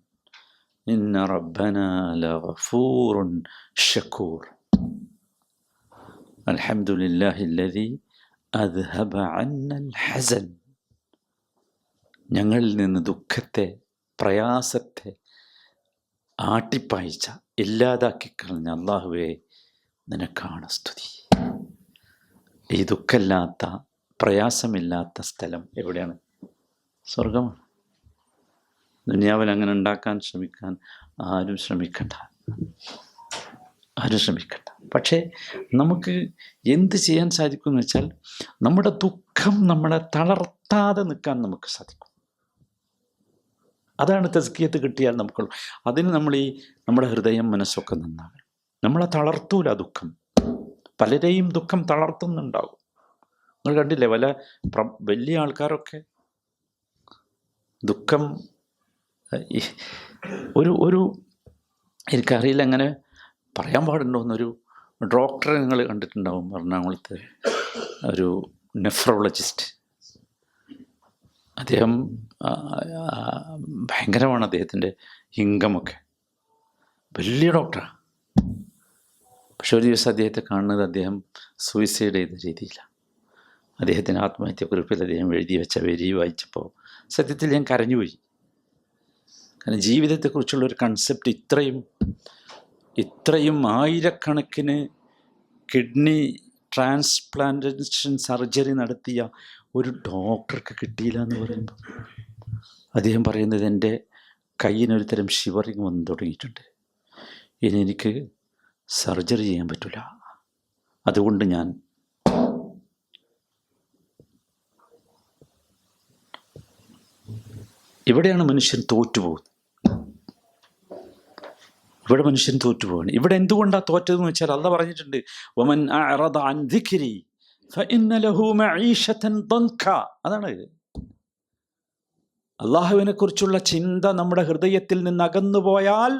ഇന്ന റബ്ബനാ ലഗഫൂറുൻ ശകൂർ. അൽഹംദുലില്ലാഹില്ലദീ അദ്ഹബ അന്നൽ ഹസൻ. ഞങ്ങളിൽ നിന്ന് ദുഃഖത്തെ, പ്രയാസത്തെ ആട്ടിപ്പായിച്ച, ഇല്ലാതാക്കി കളഞ്ഞ അല്ലാഹുവേ, നിനക്കാണ് സ്തുതി. ഈ ദുഃഖമില്ലാത്ത, പ്രയാസമില്ലാത്ത സ്ഥലം എവിടെയാണ്? സ്വർഗമാണ്. ദുനിയാവിൽ അങ്ങനെ ഉണ്ടാക്കാൻ ശ്രമിക്കാൻ ആരും ശ്രമിക്കണ്ട. പക്ഷേ നമുക്ക് എന്ത് ചെയ്യാൻ സാധിക്കുമെന്ന് വെച്ചാൽ, നമ്മുടെ ദുഃഖം നമ്മളെ തളർത്താതെ നിൽക്കാൻ നമുക്ക് സാധിക്കും. അതാണ് തസ്കിയത്ത് കിട്ടിയാൽ നമുക്കുള്ളൂ. അതിന് നമ്മുടെ ഹൃദയം, മനസ്സൊക്കെ നന്നാകണം. നമ്മളെ തളർത്തൂല ദുഃഖം. പലരെയും ദുഃഖം തളർത്തുന്നുണ്ടാകും. നിങ്ങൾ കണ്ടില്ലേ, വലിയ ആൾക്കാരൊക്കെ ദുഃഖം ഒരു എനിക്കറിയില്ല എങ്ങനെ പറയാൻ പാടുണ്ടോയെന്നൊരു ഡോക്ടറെ നിങ്ങൾ കണ്ടിട്ടുണ്ടാവും, എറണാകുളത്ത് ഒരു നെഫ്രോളജിസ്റ്റ്. അദ്ദേഹം ഭയങ്കരമാണ് അദ്ദേഹത്തിൻ്റെ ഇൻകമൊക്കെ, വലിയ ഡോക്ടറാണ്. പക്ഷെ ഒരു ദിവസം അദ്ദേഹത്തെ കാണുന്നത് അദ്ദേഹം സൂയിസൈഡ് ചെയ്ത രീതിയിലാണ്. അദ്ദേഹത്തിൻ്റെ ആത്മഹത്യക്കുറിപ്പിൽ അദ്ദേഹം എഴുതി വെച്ച വരി വായിച്ചപ്പോൾ സത്യത്തിൽ ഞാൻ കരഞ്ഞുപോയി. കാരണം ജീവിതത്തെക്കുറിച്ചുള്ളൊരു കൺസെപ്റ്റ് ഇത്രയും ആയിരക്കണക്കിന് കിഡ്നി ട്രാൻസ്പ്ലാന്റേഷൻ സർജറി നടത്തിയ ഒരു ഡോക്ടർക്ക് കിട്ടിയില്ല എന്ന് പറയുമ്പോൾ അദ്ദേഹം പറയുന്നത്, എൻ്റെ കയ്യിനൊരു തരം ഷിവറിങ് വന്ന് തുടങ്ങിയിട്ടുണ്ട്, ഇനി എനിക്ക് സർജറി ചെയ്യാൻ പറ്റില്ല, അതുകൊണ്ട് ഞാൻ ഇവിടെയാണ് മനുഷ്യൻ തോറ്റുപോകുന്നത്. ഇവിടെ മനുഷ്യൻ തോറ്റുപോവാണ്. ഇവിടെ എന്തുകൊണ്ടാണ് തോറ്റതെന്ന് വെച്ചാൽ അള്ളാഹ് പറഞ്ഞിട്ടുണ്ട്, വമൻ അഅറദ അൻ ദിക്രി ഫഇന്ന ലഹു മഈശതൻ ദൻക. അതാണ് അള്ളാഹുവിനെ കുറിച്ചുള്ള ചിന്ത നമ്മുടെ ഹൃദയത്തിൽ നിന്ന് അകന്നു പോയാൽ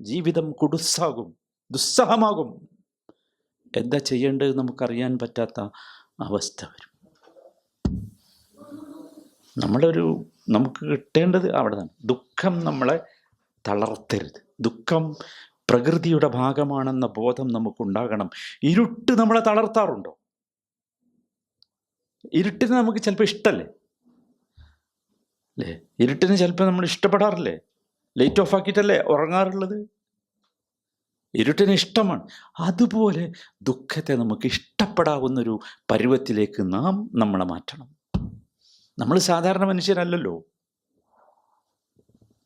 ജീവിതം കുടുസാകും, ദുസ്സഹമാകും. എന്താ ചെയ്യേണ്ടത് നമുക്കറിയാൻ പറ്റാത്ത അവസ്ഥ വരും. നമുക്ക് കിട്ടേണ്ടത് അവിടെയാണ്. ദുഃഖം നമ്മളെ തളർത്തരുത്. ദുഃഖം പ്രകൃതിയുടെ ഭാഗമാണെന്ന ബോധം നമുക്കുണ്ടാകണം. ഇരുട്ട് നമ്മളെ തളർത്താറുണ്ടോ? ഇരുട്ടിന് നമുക്ക് ചിലപ്പോൾ ഇഷ്ടമല്ലേ അല്ലേ? ഇരുട്ടിന് ചിലപ്പോൾ നമ്മൾ ഇഷ്ടപ്പെടാറില്ലേ? Light of ആക്കിയിട്ടല്ലേ ഉറങ്ങാറുള്ളത്? ഇരുട്ടിന് ഇഷ്ടമാണ്. അതുപോലെ ദുഃഖത്തെ നമുക്ക് ഇഷ്ടപ്പെടാവുന്നൊരു പരുവത്തിലേക്ക് നാം നമ്മളെ മാറ്റണം. നമ്മൾ സാധാരണ മനുഷ്യരല്ലല്ലോ.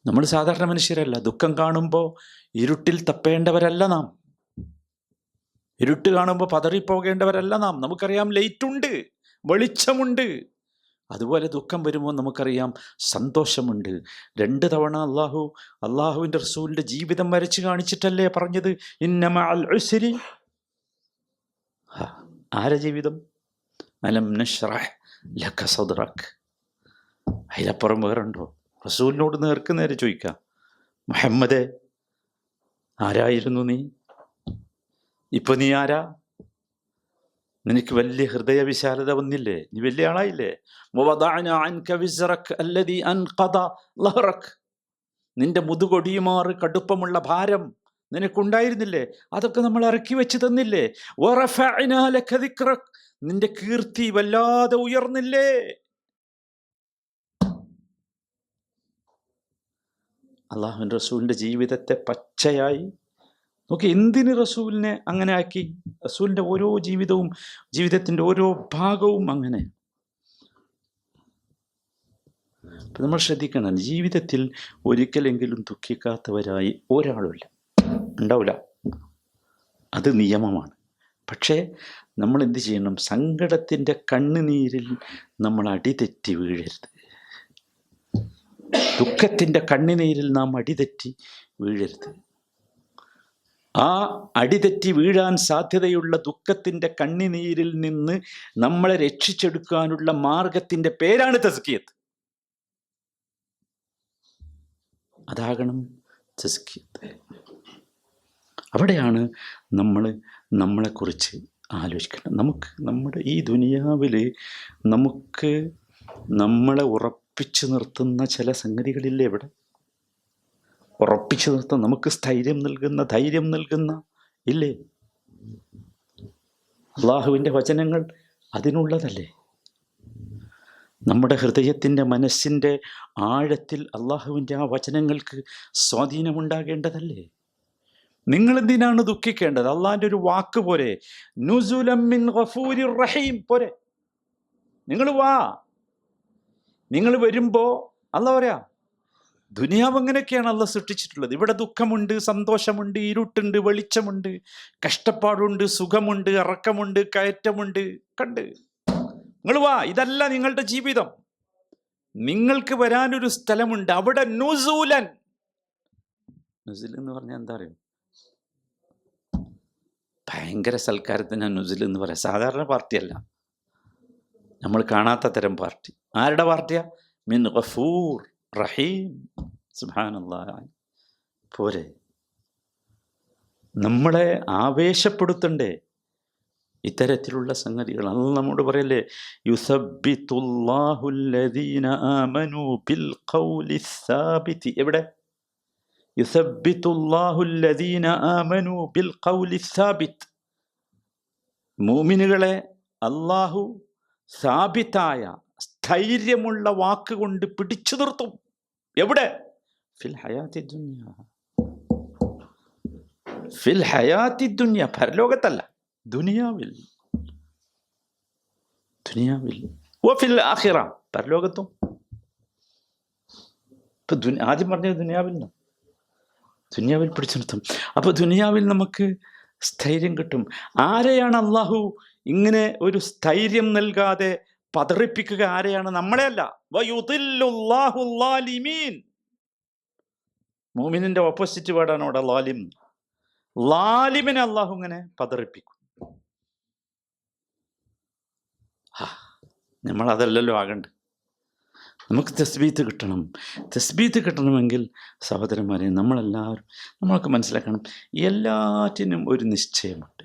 നമ്മൾ സാധാരണ മനുഷ്യരല്ല. ദുഃഖം കാണുമ്പോൾ ഇരുട്ടിൽ തപ്പേണ്ടവരല്ല നാം. ഇരുട്ട് കാണുമ്പോൾ പതറിപ്പോകേണ്ടവരല്ല നാം. നമുക്കറിയാം ലൈറ്റുണ്ട്, വെളിച്ചമുണ്ട്. അതുപോലെ ദുഃഖം വരുമ്പോൾ നമുക്കറിയാം സന്തോഷമുണ്ട്. 2 തവണ അള്ളാഹുവിൻ്റെ റസൂലിൻ്റെ ജീവിതം വരച്ച് കാണിച്ചിട്ടല്ലേ പറഞ്ഞത്, ഇന്ന മഅൽ ഉസ്രി. ആരെ ജീവിതം? അലം നശ്റഹ് ലക സദ്റക്. അതിലപ്പുറം വേറുണ്ടോ? റസൂലിനോട് നേരെ ചോദിക്കാം, മുഹമ്മദേ, ആരായിരുന്നു നീ? ഇപ്പൊ നീ ആരാ? നിനക്ക് വലിയ ഹൃദയ വിശാലത വന്നില്ലേ? നീ വലിയ ആളായില്ലേ? നിന്റെ മുതുകൊടിയുമാറ് കടുപ്പമുള്ള ഭാരം നിനക്കുണ്ടായിരുന്നില്ലേ? അതൊക്കെ നമ്മൾ ഇറക്കി വെച്ച് തന്നില്ലേ? നിന്റെ കീർത്തി വല്ലാതെ ഉയർന്നില്ലേ? അള്ളാഹുവിൻ്റെ റസൂലിൻ്റെ ജീവിതത്തെ പച്ചയായി നോക്കി. എന്തിന് റസൂലിനെ അങ്ങനെ ആക്കി? റസൂലിൻ്റെ ഓരോ ജീവിതത്തിൻ്റെ ഓരോ ഭാഗവും അങ്ങനെ. അപ്പം നമ്മൾ ശ്രദ്ധിക്കണം, ജീവിതത്തിൽ ഒരിക്കലെങ്കിലും ദുഃഖിക്കാത്തവരായി ഒരാളുമില്ല, ഉണ്ടാവില്ല. അത് നിയമമാണ്. പക്ഷേ നമ്മൾ എന്ത് ചെയ്യണം? സങ്കടത്തിൻ്റെ കണ്ണുനീരിൽ നമ്മൾ അടിതെറ്റി വീഴരുത്. ദുഃഖത്തിൻ്റെ കണ്ണുനീരിൽ നാം അടിതെറ്റി വീഴരുത്. ആ അടിതെറ്റി വീഴാൻ സാധ്യതയുള്ള ദുഃഖത്തിൻ്റെ കണ്ണുനീരിൽ നിന്ന് നമ്മളെ രക്ഷിച്ചെടുക്കാനുള്ള മാർഗത്തിൻ്റെ പേരാണ് തസ്കിയത്ത്. അതാകണം തസ്കിയത്ത്. അവിടെയാണ് നമ്മളെക്കുറിച്ച് ആലോചിക്കണം. നമ്മുടെ ഈ ദുനിയാവിൽ നമുക്ക് നമ്മളെ ഉറപ്പിച്ചു നിർത്തുന്ന ചില സംഗതികളില്ലേ? ഇവിടെ ഉറപ്പിച്ചു നിർത്തുന്ന, നമുക്ക് ധൈര്യം നൽകുന്ന ഇല്ലേ? അള്ളാഹുവിൻ്റെ വചനങ്ങൾ അതിനുള്ളതല്ലേ? നമ്മുടെ ഹൃദയത്തിൻ്റെ മനസ്സിൻ്റെ ആഴത്തിൽ അള്ളാഹുവിൻ്റെ ആ വചനങ്ങൾക്ക് സ്വാധീനമുണ്ടാകേണ്ടതല്ലേ? നിങ്ങളെന്തിനാണ് ദുഃഖിക്കേണ്ടത്? അള്ളാഹിൻ്റെ ഒരു വാക്ക് പോരെ, നുസുലം മിൻ ഗഫൂരിർ റഹീം പോരെ. നിങ്ങൾ വരുമ്പോൾ അള്ളാഹ് പറയാ, ദുനിയാവ് അങ്ങനെയൊക്കെയാണ് അള്ളാഹ് സൃഷ്ടിച്ചിട്ടുള്ളത്. ഇവിടെ ദുഃഖമുണ്ട്, സന്തോഷമുണ്ട്, ഇരുട്ടുണ്ട്, വെളിച്ചമുണ്ട്, കഷ്ടപ്പാടുണ്ട്, സുഖമുണ്ട്, ഇറക്കമുണ്ട്, കയറ്റമുണ്ട്. നിങ്ങൾ ഇതല്ല നിങ്ങളുടെ ജീവിതം. നിങ്ങൾക്ക് വരാനൊരു സ്ഥലമുണ്ട്, അവിടെ നുസൂലൻ. നുസുൽ എന്ന് പറഞ്ഞാൽ എന്താ അറിയും? ഭയങ്കര സൽക്കാരത്തിന് നുസുൽ എന്ന് പറയാം. സാധാരണ പാർട്ടിയല്ല, നമ്മൾ കാണാത്ത തരം പാർട്ടി. ആരുടെ പാർട്ടിയാ? മിൻ ഗഫൂർ റഹീം. സുബ്ഹാനല്ലാഹ്. പോരെ, നമ്മളെ ആവേശപ്പെടുത്തണ്ടേ ഇത്തരത്തിലുള്ള സംഗതികൾ? അല്ലാഹ് നമ്മോട് പറയല്ലേ, യുസബ്ബിതുല്ലാഹുല്ലദീന ആമനൂ ബിൽ ഖൗലി സാബിതി. എവിടെ? യുസബ്ബിതുല്ലാഹുല്ലദീന ആമനൂ ബിൽ ഖൗലി സാബിത്. മുഅ്മിനുകളെ അല്ലാഹു സാബിത്തായ സ്ഥൈര്യമുള്ള വാക്കുകൊണ്ട് പിടിച്ചു നിർത്തും. എവിടെ? ഫിൽ ഹയാത്തി ദുനിയ, ഫിൽ ഹയാത്തി ദുനിയ, പരലോകത്തല്ല, ദുനിയാവിൽ. ദുനിയാവിൽ വഫിൽ ആഖിറ, പരലോകത്തും. ഇപ്പൊ ആദ്യം പറഞ്ഞത് ദുനിയാവിൽ നിന്ന്, ദുനിയാവിൽ പിടിച്ചു നിർത്തും. അപ്പൊ ദുനിയാവിൽ നമുക്ക് സ്ഥൈര്യം കിട്ടും. ആരെയാണ് അള്ളാഹു ഇങ്ങനെ ഒരു സ്ഥൈര്യം നൽകാതെ പതറിപ്പിക്കുക? ആരെയാണ്? നമ്മളെ അല്ല. വയുദില്ലുല്ലാഹു ളാലിമീൻ, മുഅ്മിനിന്റെ ഓപ്പോസിറ്റ് വേർഡാണ് അവിടെ ലാലിം. ലാലിമിനെ അള്ളാഹു ഇങ്ങനെ പതറിപ്പിക്കും. നമ്മൾ അതല്ലല്ലോ ആകണ്ടത്. നമുക്ക് തസ്ബീത്ത് കിട്ടണം. തസ്ബീത്ത് കിട്ടണമെങ്കിൽ സഹോദരന്മാരെ, നമ്മളെല്ലാവരും നമ്മൾക്ക് മനസ്സിലാക്കണം, എല്ലാറ്റിനും ഒരു നിശ്ചയമുണ്ട്,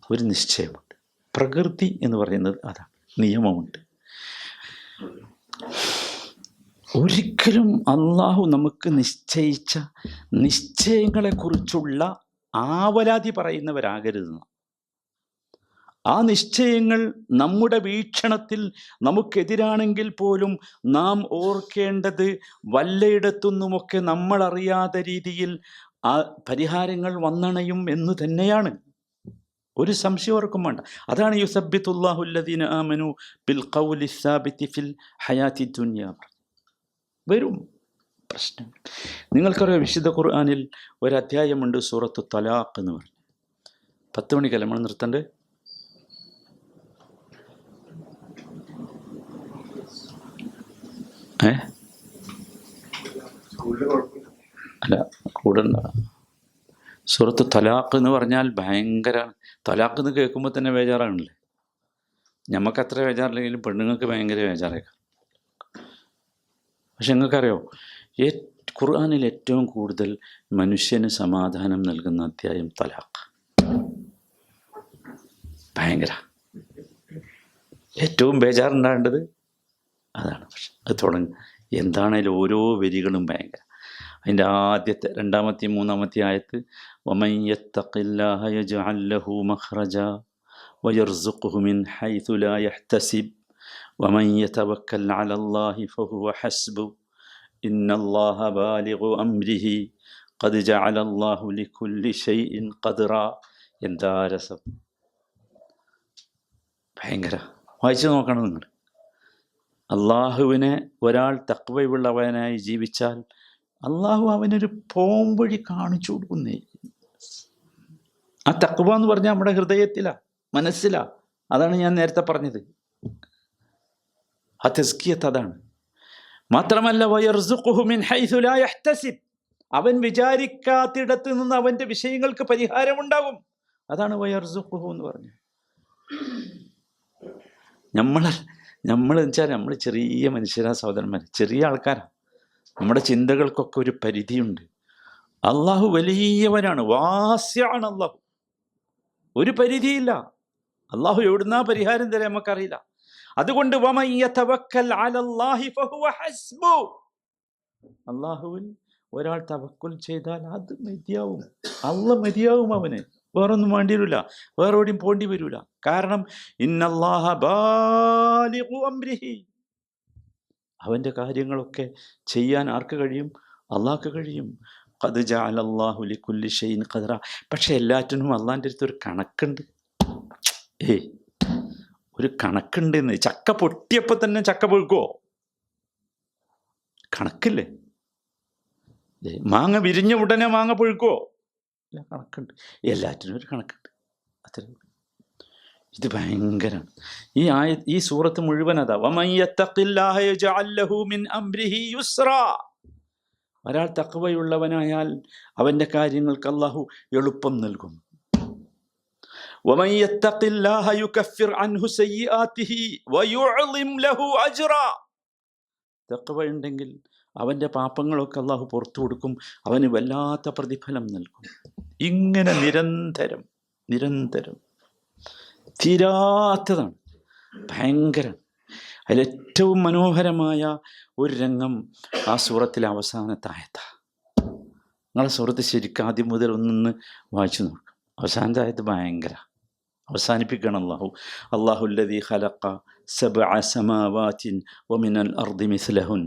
ഒരു നിശ്ചയമുണ്ട്. പ്രകൃതി എന്ന് പറയുന്നത് അതാണ്, നിയമമുണ്ട്. ഒരിക്കലും അള്ളാഹു നമുക്ക് നിശ്ചയിച്ച നിശ്ചയങ്ങളെക്കുറിച്ചുള്ള ആവലാതി പറയുന്നവരാകരുത്. ആ നിശ്ചയങ്ങൾ നമ്മുടെ വീക്ഷണത്തിൽ നമുക്കെതിരാണെങ്കിൽ പോലും നാം ഓർക്കേണ്ടത് വല്ലയിടത്തുനിന്നുമൊക്കെ നമ്മളറിയാത്ത രീതിയിൽ ആ പരിഹാരങ്ങൾ വന്നണയും എന്ന് തന്നെയാണ്. ഒരു സംശയം ഓർക്കും വേണ്ട. അതാണ് യുസബ്ബിതുല്ലാഹു അല്ലദീന ആമനു ബിൽ ഖൗലി സാബിതി ഫിൽ ഹയാത്തി ദുനിയ. വരും പ്രശ്നം. നിങ്ങൾക്കറിയാം, വിശുദ്ധ ഖുർആനിൽ ഒരധ്യായമുണ്ട്, സൂറത്തു തലാഖ് എന്ന് പറഞ്ഞു. 10 മണിക്കല്ല നമ്മൾ നിർത്തണ്ട്. അല്ല, കൂടണ്ട. സൂറത്ത് തലാഖ് എന്ന് പറഞ്ഞാൽ ഭയങ്കര, തലാഖ് എന്ന് കേൾക്കുമ്പോൾ തന്നെ ബേജാറാണല്ലേ. ഞമ്മക്ക് അത്ര ബേജാറില്ലെങ്കിലും പെണ്ണുങ്ങൾക്ക് ഭയങ്കര ബേജാറേക്കാം. പക്ഷെ നിങ്ങൾക്കറിയോ, ഖുർആനിൽ ഏറ്റവും കൂടുതൽ മനുഷ്യന് സമാധാനം നൽകുന്ന അധ്യായം തലാഖ്. ഭയങ്കര ഏറ്റവും ബേജാറുണ്ടാകേണ്ടത് അതാണ്. പക്ഷെ അത് തുടങ്ങി എന്താണേലും ഓരോ വരികളും ഭയങ്കര. അതിൻ്റെ ആദ്യത്തെ, രണ്ടാമത്തെ, മൂന്നാമത്തെ ആയത്ത് വമൻ യത്തഖില്ലാഹ യജ്അൽ ലഹു മഖ്റജ വയർസുഖ്ഹു മിൻ ഹൈഥു ലാ യഹ്തസിബ് വമൻ യതവക്കൽ അലല്ലാഹി ഫഹുവ ഹസ്ബു ഇന്നല്ലാഹ ബാലിഗു അംരിഹി ഖദ് ജഅലല്ലാഹു ലികുല്ലി ഷൈഇൻ ഖദ്റ. എന്താ രസം, ഭയങ്കര. വായിച്ചു നോക്കണം നിങ്ങൾ. അള്ളാഹുവിനെ ഒരാൾ തഖ്വയുള്ളവനായി ജീവിച്ചാൽ അള്ളാഹു അവനൊരു പോംവഴി കാണിച്ചു കൊടുക്കുന്നേ. ആ തഖ്വ എന്ന് പറഞ്ഞാൽ നമ്മുടെ ഹൃദയത്തിലാ, മനസ്സിലാ. അതാണ് ഞാൻ നേരത്തെ പറഞ്ഞത്, ആ തസ്കിയത്ത് അതാണ്. മാത്രമല്ല വയർസുഖുഹു മിൻ ഹൈഥു ലാ യഹ്തസിബ്, അവൻ വിചാരിക്കാത്തിടത്ത് നിന്ന് അവൻ്റെ വിഷയങ്ങൾക്ക് പരിഹാരമുണ്ടാകും. അതാണ് വയർസുഖുഹു എന്ന് പറഞ്ഞത്. നമ്മൾ വെച്ചാൽ നമ്മൾ ചെറിയ മനുഷ്യരാ സഹോദരന്മാർ, ചെറിയ ആൾക്കാരാണ്. നമ്മുടെ ചിന്തകൾക്കൊക്കെ ഒരു പരിധിയുണ്ട്. അള്ളാഹു വലിയവനാണ്, വാസ്യമാണ് അള്ളാഹു. ഒരു പരിധിയില്ല. അള്ളാഹു എവിടുന്നാ പരിഹാരം തരാൻ നമുക്കറിയില്ല. അതുകൊണ്ട് വമൻ യതവക്കൽ അലല്ലാഹി ഫഹുവ ഹസ്ബു, അള്ളാഹുവിൽ ഒരാൾ തവക്കുൽ ചെയ്താൽ അത് മതിയാവും. അള്ളാഹ് മതിയാവും അവന്. വേറൊന്നും വേണ്ടി വരില്ല, വേറെ എവിടെയും പോണ്ടി വരില്ല. കാരണം ഇന്നല്ലാഹ ബാലിഗു അംരിഹി, അവൻ്റെ കാര്യങ്ങളൊക്കെ ചെയ്യാൻ ആർക്ക് കഴിയും? അള്ളാഹ്ക്ക് കഴിയും. ഖദ് ജഅലല്ലാഹു ലികുല്ലി ഷൈഇൻ ഖദ്റ. പക്ഷെ എല്ലാറ്റിനും അള്ളാഹിൻ്റെ അടുത്ത് ഒരു കണക്കുണ്ട്. ഒരു കണക്കുണ്ട്. ചക്ക പൊട്ടിയപ്പോൾ തന്നെ ചക്ക പൊഴുക്കുവോ? കണക്കില്ലേ? മാങ്ങ വിരിഞ്ഞ ഉടനെ മാങ്ങ പൊഴുക്കുവോ? ഇല്ല, കണക്കുണ്ട്. എല്ലാറ്റിനും ഒരു കണക്കുണ്ട്. അത്ര ഇത് ഭയങ്കരമാണ്. ഈ സൂറത്ത് മുഴുവൻ അതാ, വമൻ യത്തഖില്ലാഹ യജ്അൽ ലഹു മിൻ അംരിഹി യുസ്റാ. ഒരാൾ തഖ്വയുള്ളവനായാൽ അവൻ്റെ കാര്യങ്ങൾക്ക് അല്ലാഹു എളുപ്പം നൽകും. വമൻ യത്തഖില്ലാഹ യുകഫിർ അൻഹു സയ്യിആതിഹി വയുഅ്ളിം ലഹു അജ്റാ. തഖ്വ ഉണ്ടെങ്കിൽ അവൻ്റെ പാപങ്ങളൊക്കെ അല്ലാഹു പുറത്തു കൊടുക്കും, അവന് വല്ലാത്ത പ്രതിഫലം നൽകും. ഇങ്ങനെ നിരന്തരം തീരാത്തതാണ്, ഭയങ്കരം. അതിലേറ്റവും മനോഹരമായ ഒരു രംഗം ആ സൂറത്തിലെ അവസാനത്തെ ആയത്താ. നിങ്ങളെ സൂറത്ത് ശരിക്കും ആദ്യം മുതൽ ഒന്നൊന്ന് വായിച്ചു നോക്കും. അവസാനത്തെ ആയത്ത് ഭയങ്കര. അവസാനിപ്പിക്കണം. അല്ലാഹുല്ലദീ ഖലഖ സബ്അ സമാവാതിൻ വമിനൽ അർദി മിസ്ലഹുൻ.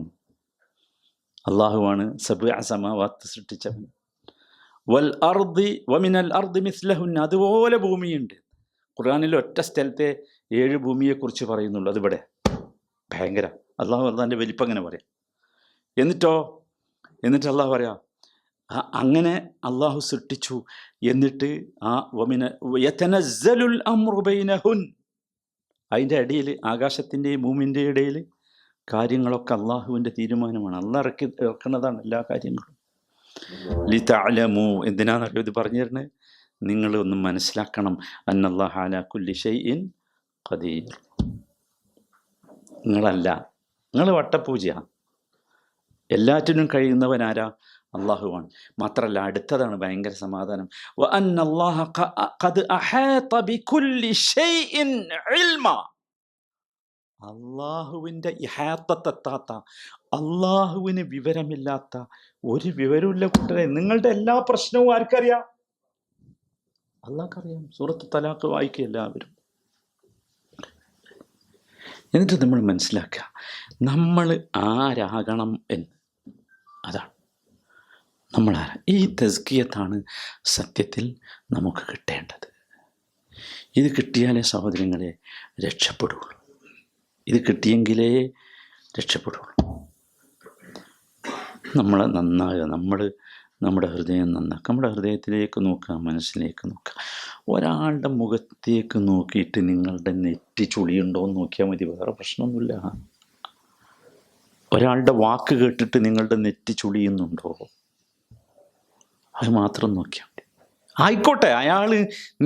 അള്ളാഹുവാണ് സബ്അ സമാവാത്ത് സൃഷ്ടിച്ചവൻ. വൽ അർദി വമിനൽ അർദി മിസ്ലഹുൻ, അതുപോലെ ഭൂമിയുണ്ട്. ഖുർആനിൽ ഒറ്റ സ്ഥലത്തെ 7 ഭൂമിയെക്കുറിച്ച് പറയുന്നുള്ളൂ. അതിവിടെ ഭയങ്കര അള്ളാഹു അള്ളാഹിൻ്റെ വലിപ്പം അങ്ങനെ പറയാം. എന്നിട്ട് അള്ളാഹു പറയാം അങ്ങനെ അള്ളാഹു സൃഷ്ടിച്ചു. എന്നിട്ട് ആ യതനസ്സലുൽ അംറു ബൈനഹുൻ, അതിൻ്റെ ഇടയിൽ ആകാശത്തിൻ്റെയും ഭൂമിൻ്റെ ഇടയിൽ കാര്യങ്ങളൊക്കെ അള്ളാഹുവിൻ്റെ തീരുമാനമാണ്. അള്ളാഹ് ഇറക്കുന്നതാണ് എല്ലാ കാര്യങ്ങളും. ലിതഅലമു, എന്തിനാണെന്നറിയോ ഇത് പറഞ്ഞു തരുന്നത്? നിങ്ങൾ ഒന്ന് മനസ്സിലാക്കണം. അന്നല്ലാഹ അലാ കുല്ലി ഷൈഇൻ ഖദീർ. നിങ്ങൾ വട്ടപ്പൂജയാണ്. എല്ലാറ്റിനും കഴിയുന്നവനാരാ? അള്ളാഹുവാണ്. മാത്രമല്ല അടുത്തതാണ് ഭയങ്കര സമാധാനം. വ അന്നല്ലാഹ ഖദ് അഹാത ബികുല്ലി ഷൈഇൻ ഇൽമ. അള്ളാഹുവിൻ്റെ ഇഹാത്തത്തെത്താത്ത, അള്ളാഹുവിന് വിവരമില്ലാത്ത ഒരു വിവരമില്ല കൂട്ടരെ. നിങ്ങളുടെ എല്ലാ പ്രശ്നവും ആർക്കറിയാം? അള്ളാഹ്ക്കറിയാം. സൂറത്ത് തലാഖ് വായിക്കുക എല്ലാവരും. എന്നിട്ട് നമ്മൾ മനസ്സിലാക്കുക നമ്മൾ ആരാകണം എന്ന്. അതാണ് നമ്മൾ ഈ തസ്കിയത്താണ് സത്യത്തിൽ നമുക്ക് കിട്ടേണ്ടത്. ഇത് കിട്ടിയാലേ സഹോദരങ്ങളെ രക്ഷപ്പെടുകയുള്ളൂ. ഇത് കിട്ടിയെങ്കിലേ രക്ഷപ്പെടുകയുള്ളൂ. നമ്മൾ നന്നാകുക, നമ്മുടെ ഹൃദയം നന്നാക്കുക. നമ്മുടെ ഹൃദയത്തിലേക്ക് നോക്കുക, മനസ്സിലേക്ക് നോക്കുക. ഒരാളുടെ മുഖത്തേക്ക് നോക്കിയിട്ട് നിങ്ങളുടെ നെറ്റി ചുളിയുണ്ടോ എന്ന് നോക്കിയാൽ മതി, വേറെ പ്രശ്നമൊന്നുമില്ല. ഒരാളുടെ വാക്ക് കേട്ടിട്ട് നിങ്ങളുടെ നെറ്റി ചുളിയുന്നുണ്ടോ, അത് മാത്രം നോക്കിയാൽ മതി. ആയിക്കോട്ടെ, അയാൾ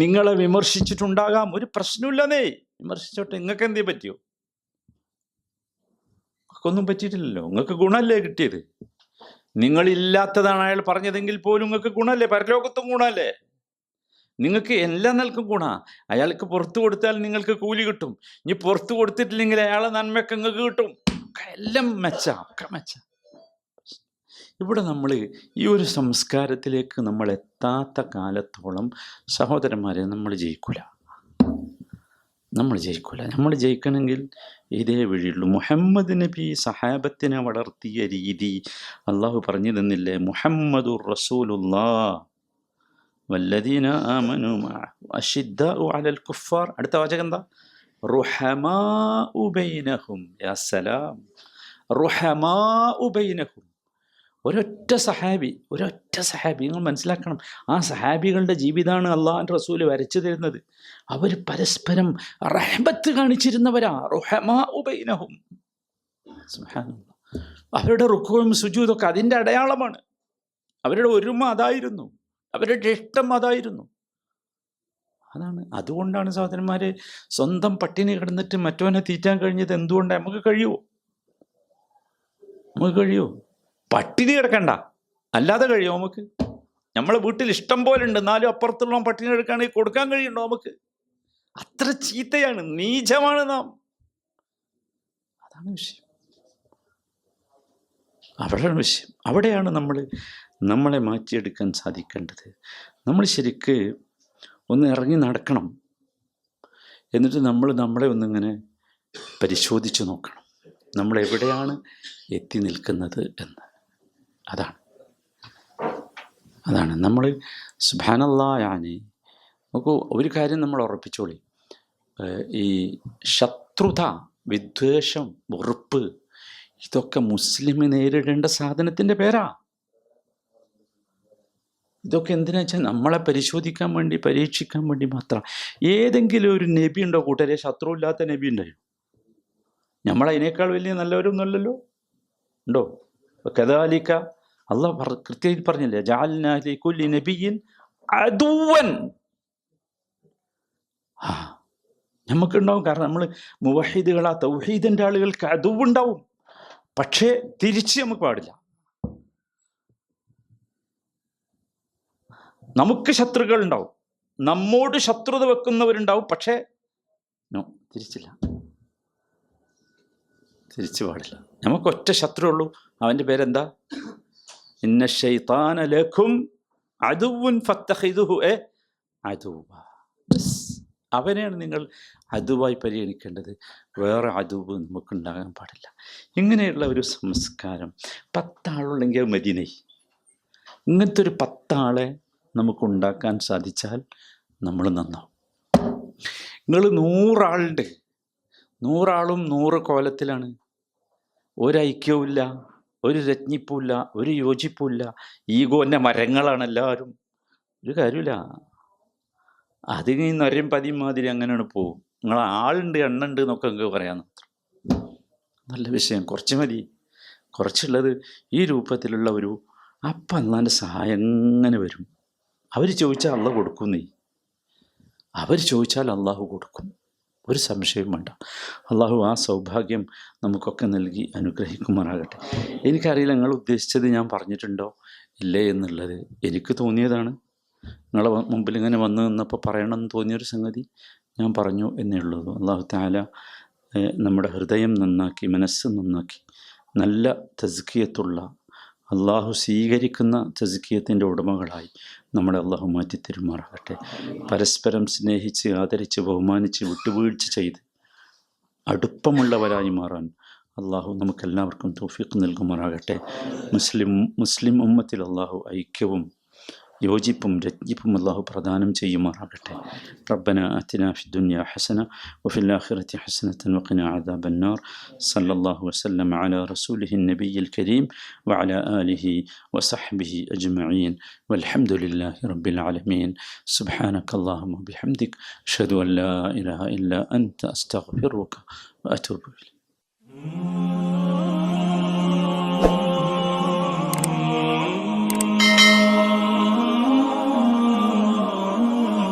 നിങ്ങളെ വിമർശിച്ചിട്ടുണ്ടാകാം, ഒരു പ്രശ്നമില്ലെന്നേ, വിമർശിച്ചോട്ടെ. നിങ്ങൾക്ക് എന്തേ പറ്റിയോ? ഒന്നും പറ്റിയിട്ടില്ലല്ലോ. നിങ്ങൾക്ക് ഗുണമല്ലേ കിട്ടിയത്? നിങ്ങളില്ലാത്തതാണ് അയാൾ പറഞ്ഞതെങ്കിൽ പോലും നിങ്ങൾക്ക് ഗുണമല്ലേ? പരലോകത്തും ഗുണമല്ലേ? നിങ്ങൾക്ക് എല്ലാം നൽകും ഗുണ. അയാൾക്ക് പുറത്തു കൊടുത്താൽ നിങ്ങൾക്ക് കൂലി കിട്ടും. ഇനി പുറത്തു കൊടുത്തിട്ടില്ലെങ്കിൽ അയാളെ നന്മയൊക്കെ നിങ്ങൾക്ക് കിട്ടും. എല്ലാം ഒക്കെ മെച്ച. ഇവിടെ നമ്മൾ ഈ ഒരു സംസ്കാരത്തിലേക്ക് നമ്മൾ എത്താത്ത കാലത്തോളം സഹോദരന്മാരെ നമ്മൾ ജയിക്കൂല. നമ്മൾ ജയിക്കണമെങ്കിൽ ഇതേ വഴിയുള്ളൂ. മുഹമ്മദ് നബി സഹാബത്തിനെ വളർത്തിയ രീതി അള്ളാഹു പറഞ്ഞു തന്നില്ലേ? മുഹമ്മദുർ റസൂലുള്ളാഹ് വല്ലദീന ആമനു മഅഹു അശിദ്ദാഉ അലൽ കുഫാർ. അടുത്ത വാചകം എന്താ? റുഹമാഉ ബൈനഹും. യാ സലാം, റുഹമാഉ ബൈനഹും. ഒരൊറ്റ സഹാബി. നിങ്ങൾ മനസ്സിലാക്കണം, ആ സഹാബികളുടെ ജീവിതമാണ് അള്ളാഹുവിൻ്റെ റസൂല് വരച്ചു തരുന്നത്. അവർ പരസ്പരം റഹ്മത്ത് കാണിച്ചിരുന്നവരാ. റുഹമാഉ ബൈനഹും. സുബ്ഹാനല്ലാഹ്. അവരുടെ റുക്കൂഉം സുജൂദൊക്കെ അതിൻ്റെ അടയാളമാണ്. അവരുടെ ഒരുമ അതായിരുന്നു, അവരുടെ ഇഷ്ടം അതായിരുന്നു. അതുകൊണ്ടാണ് സഹോദരന്മാരെ സ്വന്തം പട്ടിണി കിടന്നിട്ട് മറ്റവനെ തീറ്റാൻ കഴിഞ്ഞത്. എന്തുകൊണ്ടാണ്? നമുക്ക് കഴിയുമോ? പട്ടിണി കിടക്കണ്ട, അല്ലാതെ കഴിയുമോ നമുക്ക്? നമ്മളെ വീട്ടിൽ ഇഷ്ടം പോലെ ഉണ്ട്, എന്നാലും അപ്പുറത്തുള്ള പട്ടിണി എടുക്കുകയാണെങ്കിൽ കൊടുക്കാൻ കഴിയുണ്ടോ നമുക്ക്? അത്ര ചീത്തയാണ്, നീചമാണ് നാം. അതാണ് വിഷയം. അവിടെയാണ് നമ്മളെ മാറ്റിയെടുക്കാൻ സാധിക്കേണ്ടത്. നമ്മൾ ശരിക്ക് ഒന്ന് ഇറങ്ങി നടക്കണം. എന്നിട്ട് നമ്മളെ ഒന്നിങ്ങനെ പരിശോധിച്ച് നോക്കണം, നമ്മൾ എവിടെയാണ് എത്തി നിൽക്കുന്നത് എന്ന്. അതാണ് നമ്മൾ സുബ്ഹാനല്ലാഹ്. നോക്കൂ, ഒരു കാര്യം നമ്മൾ ഉറപ്പിച്ചോളി, ഈ ശത്രുത, വിദ്വേഷം, വെറുപ്പ്, ഇതൊക്കെ മുസ്ലിം നേരിടേണ്ട സാധനത്തിൻ്റെ പേരാ. ഇതൊക്കെ എന്തിനാ വെച്ചാൽ നമ്മളെ പരിശോധിക്കാൻ വേണ്ടി, പരീക്ഷിക്കാൻ വേണ്ടി മാത്രം. ഏതെങ്കിലും ഒരു നബി ഉണ്ടോ കൂട്ടരെ ശത്രു ഇല്ലാത്ത നബി ഉണ്ടായോ? നമ്മളതിനേക്കാൾ വലിയ നല്ലവരൊന്നുമല്ലല്ലോ. ഉണ്ടോ? കദാലിക അള്ളാഹ് കൃത്യമായിട്ട് പറഞ്ഞില്ലേ, ജഅൽനാ ലികുല്ലി നബിയ്യിൻ അദുവൻ. നമുക്കുണ്ടാവും. കാരണം നമ്മൾ മുവഹിദുകളാ, തൗഹീദിൻ്റെ ആളുകൾക്ക് അദുവുണ്ടാവും. പക്ഷേ തിരിച്ച് നമുക്ക് പാടില്ല. നമുക്ക് ശത്രുക്കൾ ഉണ്ടാവും, നമ്മോട് ശത്രുത വെക്കുന്നവരുണ്ടാവും. പക്ഷേ തിരിച്ചു പാടില്ല. നമുക്ക് ഒറ്റ ശത്രു ഉള്ളൂ, അവൻ്റെ പേരെന്താ? ഇന്ന ശൈത്താന ലക്കും അദുവ്വുൻ ഫത്തഖിദുഹു അദുവ്വ. അവനെയാണ് നിങ്ങൾ അതുവായി പരിഗണിക്കേണ്ടത്. വേറെ അതുവ് നമുക്കുണ്ടാകാൻ പാടില്ല. ഇങ്ങനെയുള്ള ഒരു സംസ്കാരം 10 ആളുള്ളെങ്കിൽ അത് മദീനൈ. ഇങ്ങനത്തെ ഒരു 10 ആളെ നമുക്കുണ്ടാക്കാൻ സാധിച്ചാൽ നമ്മൾ നന്നാവും. നിങ്ങൾ 100 ആളുണ്ട്, 100 ആളും 100 കോലത്തിലാണ്. ഒരൈക്യവുമില്ല, ഒരു രജ്ഞിപ്പുമില്ല, ഒരു യോജിപ്പുമില്ല. ഈഗോൻ്റെ മരങ്ങളാണ് എല്ലാവരും. ഒരു കാര്യമില്ല. അത് ഈ നൊരയും പതിയും മാതിരി അങ്ങനെയാണ് പോകും. നിങ്ങൾ ആളുണ്ട്, എണ്ണുണ്ട് എന്നൊക്കെ നിങ്ങൾക്ക് പറയാൻ നല്ല വിഷയം. കുറച്ച് മതി. കുറച്ചുള്ളത് ഈ രൂപത്തിലുള്ള ഒരു അപ്പം അള്ളാൻ്റെ സഹായം എങ്ങനെ വരും. അവർ ചോദിച്ചാൽ അള്ളാഹ് കൊടുക്കുന്നേ. അവർ ചോദിച്ചാൽ അള്ളാഹു കൊടുക്കും, ഒരു സംശയവും വേണ്ട. അള്ളാഹു ആ സൗഭാഗ്യം നമുക്കൊക്കെ നൽകി അനുഗ്രഹിക്കുമാറാകട്ടെ. എനിക്കറിയില്ല നിങ്ങൾ ഉദ്ദേശിച്ചത് ഞാൻ പറഞ്ഞിട്ടുണ്ടോ ഇല്ലേ എന്നുള്ളത്. എനിക്ക് തോന്നിയതാണ്. നിങ്ങളെ മുമ്പിൽ ഇങ്ങനെ വന്ന് നിന്നപ്പോൾ പറയണമെന്ന് തോന്നിയൊരു സംഗതി ഞാൻ പറഞ്ഞു എന്നേ ഉള്ളൂ. അള്ളാഹു തആല നമ്മുടെ ഹൃദയം നന്നാക്കി, മനസ്സ് നന്നാക്കി, നല്ല തസ്കിയത്തുള്ള, അള്ളാഹു സ്വീകരിക്കുന്ന തസ്കിയത്തിൻ്റെ ഉടമകളായി നമ്മളെ അള്ളാഹു മാറ്റി തരുമാറാകട്ടെ. പരസ്പരം സ്നേഹിച്ച്, ആദരിച്ച്, ബഹുമാനിച്ച്, വിട്ടുവീഴ്ച ചെയ്ത് അടുപ്പമുള്ളവരായി മാറാൻ അള്ളാഹു നമുക്കെല്ലാവർക്കും തൗഫീഖ് നൽകുമാറാകട്ടെ. മുസ്ലിം ഉമ്മത്തിൽ അള്ളാഹു ഐക്യവും യോജിപ്പും രജ്ഞിപ്പും അള്ളാഹു പ്രദാനം ചെയ്യുമാറാകട്ടെ. റബ്ബന ആതിനാ ഫിദ്ദുനിയ ഹസന വഫിൽ ആഖിറതി ഹസനതൻ വഖിനാ അദാബന്നാർ. സല്ലല്ലാഹു വസല്ലം അലാ റസൂലിഹിൻ നബിയിൽ കരീം വഅലാ ആലിഹി വസഹ്ബിഹി അജ്മഈൻ വൽഹംദുലില്ലാഹി റബ്ബിൽ ആലമീൻ. സുബ്ഹാനകല്ലാഹുമ്മ വബിഹംദിക അഷ്ഹദു അൻ ലാ ഇലാഹ ഇല്ലാ അൻത അസ്തഗ്ഫിറുക വഅതൂബു ഇലൈക്.